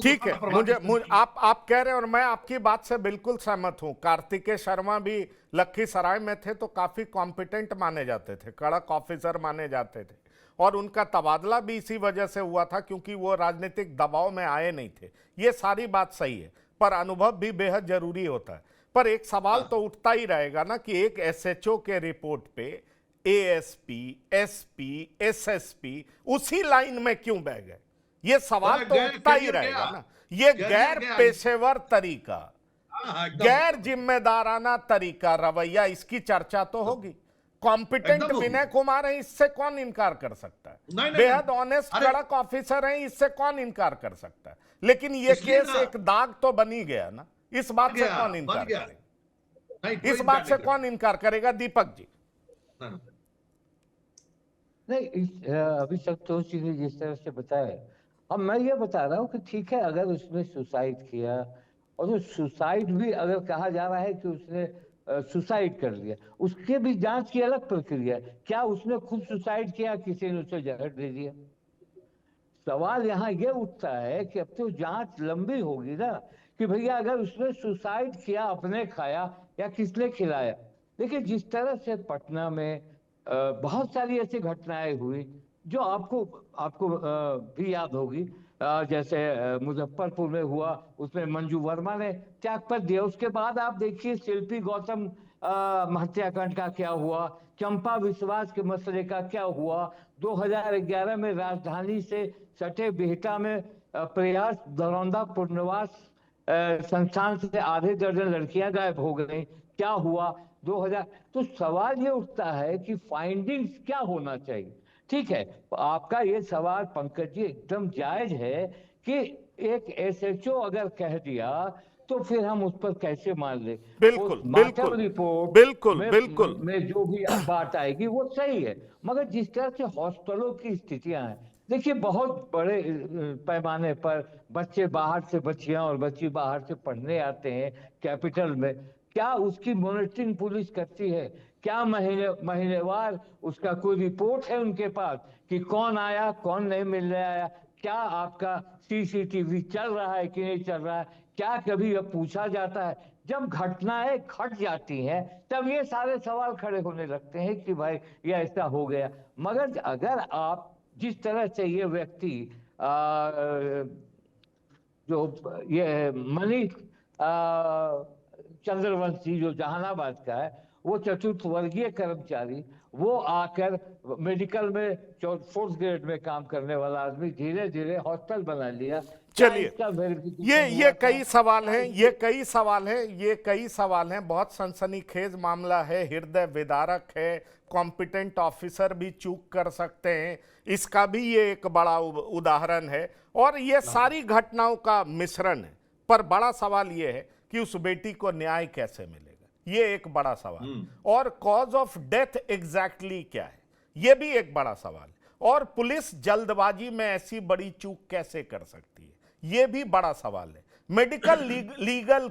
[SPEAKER 1] ठीक है। मुझे आप कह रहे हैं और मैं आपकी बात से बिल्कुल सहमत हूं। कार्तिकेय शर्मा भी लखीसराय में थे तो काफी कॉम्पिटेंट माने जाते थे, कड़क ऑफिसर माने जाते थे, और उनका तबादला भी इसी वजह से हुआ था क्योंकि वो राजनीतिक दबाव में आए नहीं थे। ये सारी बात सही है, पर अनुभव भी बेहद जरूरी होता है। पर एक सवाल तो उठता ही रहेगा ना कि एक एसएचओ के रिपोर्ट पे एएसपी, एसपी, एसएसपी उसी लाइन में क्यों बह गए? ये सवाल तो उठता ही रहेगा ना। ये गैर पेशेवर तरीका, गैर जिम्मेदाराना तरीका, रवैया, इसकी चर्चा तो होगी। कॉम्पिटेंट विनय कुमार है, इससे कौन इनकार कर सकता है? बेहद ऑनेस्ट कड़क ऑफिसर हैं, इससे कौन इनकार कर सकता है? लेकिन ये केस एक दाग तो बनी गया ना, इस बात से
[SPEAKER 8] गया,
[SPEAKER 1] कौन
[SPEAKER 8] बन
[SPEAKER 1] इनकार
[SPEAKER 8] गया।
[SPEAKER 1] करेगा?
[SPEAKER 8] नहीं,
[SPEAKER 1] इस
[SPEAKER 8] कोई
[SPEAKER 1] बात
[SPEAKER 8] इनकार
[SPEAKER 1] से
[SPEAKER 8] नहीं
[SPEAKER 1] कौन इनकार करेगा? दीपक जी।
[SPEAKER 8] करता।
[SPEAKER 7] नहीं अभी संतोष जी ने जिस तरह से बताया, अब मैं ये बता रहा हूँ कि ठीक है, अगर उसने सुसाइड किया, और वो सुसाइड भी अगर कहा जा रहा है कि उसने सुसाइड कर लिया, उसके भी जांच की अलग प्रक्रिया है। क्या उसने खुद सुसाइड किया, किसी ने उसे जहर दे दिया? सवाल यहाँ ये उठता है कि अब तो जांच लंबी होगी ना, कि भैया अगर उसने सुसाइड किया, अपने खाया या किसने खिलाया। देखिए जिस तरह से पटना में बहुत सारी ऐसी घटनाएं हुई जो आपको आपको भी याद होगी। जैसे मुजफ्फरपुर में हुआ, उसमें मंजू वर्मा ने त्यागपत्र दिया। उसके बाद आप देखिए शिल्पी गौतम हत्याकांड का क्या हुआ, चंपा विश्वास के मसले का क्या हुआ, 2011 में राजधानी से सटे बिहटा में प्रयास दरौंदा पुनर्वास संस्थान से आधे दर्जन लड़कियां गायब हो गई, क्या हुआ 2000। तो सवाल ये उठता है कि फाइंडिंग्स क्या होना चाहिए। ठीक है, आपका ये सवाल पंकज जी एकदम जायज है कि एक एसएचओ अगर कह दिया तो फिर हम उस पर कैसे मान ले।
[SPEAKER 1] बिल्कुल,
[SPEAKER 7] पोस्टमार्टम
[SPEAKER 1] बिल्कुल,
[SPEAKER 7] रिपोर्ट
[SPEAKER 1] बिल्कुल,
[SPEAKER 7] में
[SPEAKER 1] बिल्कुल।
[SPEAKER 7] में जो भी बात आएगी वो सही है, मगर जिस तरह से हॉस्टलों की स्थितियां हैं, देखिए बहुत बड़े पैमाने पर बच्चे बाहर से, बच्चियां और बच्ची बाहर से पढ़ने आते हैं कैपिटल में। क्या उसकी मॉनिटरिंग पुलिस करती है? क्या महीनेवार उसका कोई रिपोर्ट है उनके पास कि कौन आया, कौन नहीं मिलने आया? क्या आपका सीसीटीवी चल रहा है कि नहीं चल रहा है? क्या कभी यह पूछा जाता है? जब घटनाएं घट जाती हैं तब ये सारे सवाल खड़े होने लगते हैं कि भाई ये ऐसा हो गया। मगर अगर आप जिस तरह से ये व्यक्ति जो ये मनीष चंद्रवंशी जो जहानाबाद का है, वो चतुर्थ वर्गीय कर्मचारी, वो आकर मेडिकल में 4th ग्रेड में काम करने वाला आदमी धीरे धीरे हॉस्टल बना लिया।
[SPEAKER 1] चलिए, ये कई सवाल हैं, ये कई सवाल हैं। बहुत सनसनीखेज मामला है, हृदय विदारक है, कॉम्पिटेंट ऑफिसर भी चूक कर सकते हैं, इसका भी ये एक बड़ा उदाहरण है। और ये सारी घटनाओं का मिश्रण है। पर बड़ा सवाल ये है कि उस बेटी को न्याय कैसे मिलेगा, ये एक बड़ा सवाल। और कॉज ऑफ डेथ एग्जैक्टली क्या है, ये भी एक बड़ा सवाल। और पुलिस जल्दबाजी में ऐसी बड़ी चूक कैसे कर सकती है, ये भी बड़ा सवाल है। मेडिको लीगल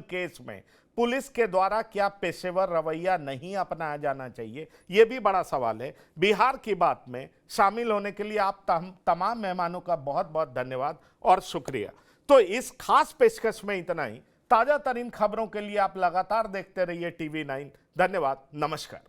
[SPEAKER 1] केस में पुलिस के द्वारा क्या पेशेवर रवैया नहीं अपनाया जाना चाहिए, यह भी बड़ा सवाल है। बिहार की बात में शामिल होने के लिए आप तमाम मेहमानों का बहुत बहुत धन्यवाद और शुक्रिया। तो इस खास पेशकश में इतना ही। ताजा तरीन खबरों के लिए आप लगातार देखते रहिए TV9। धन्यवाद, नमस्कार।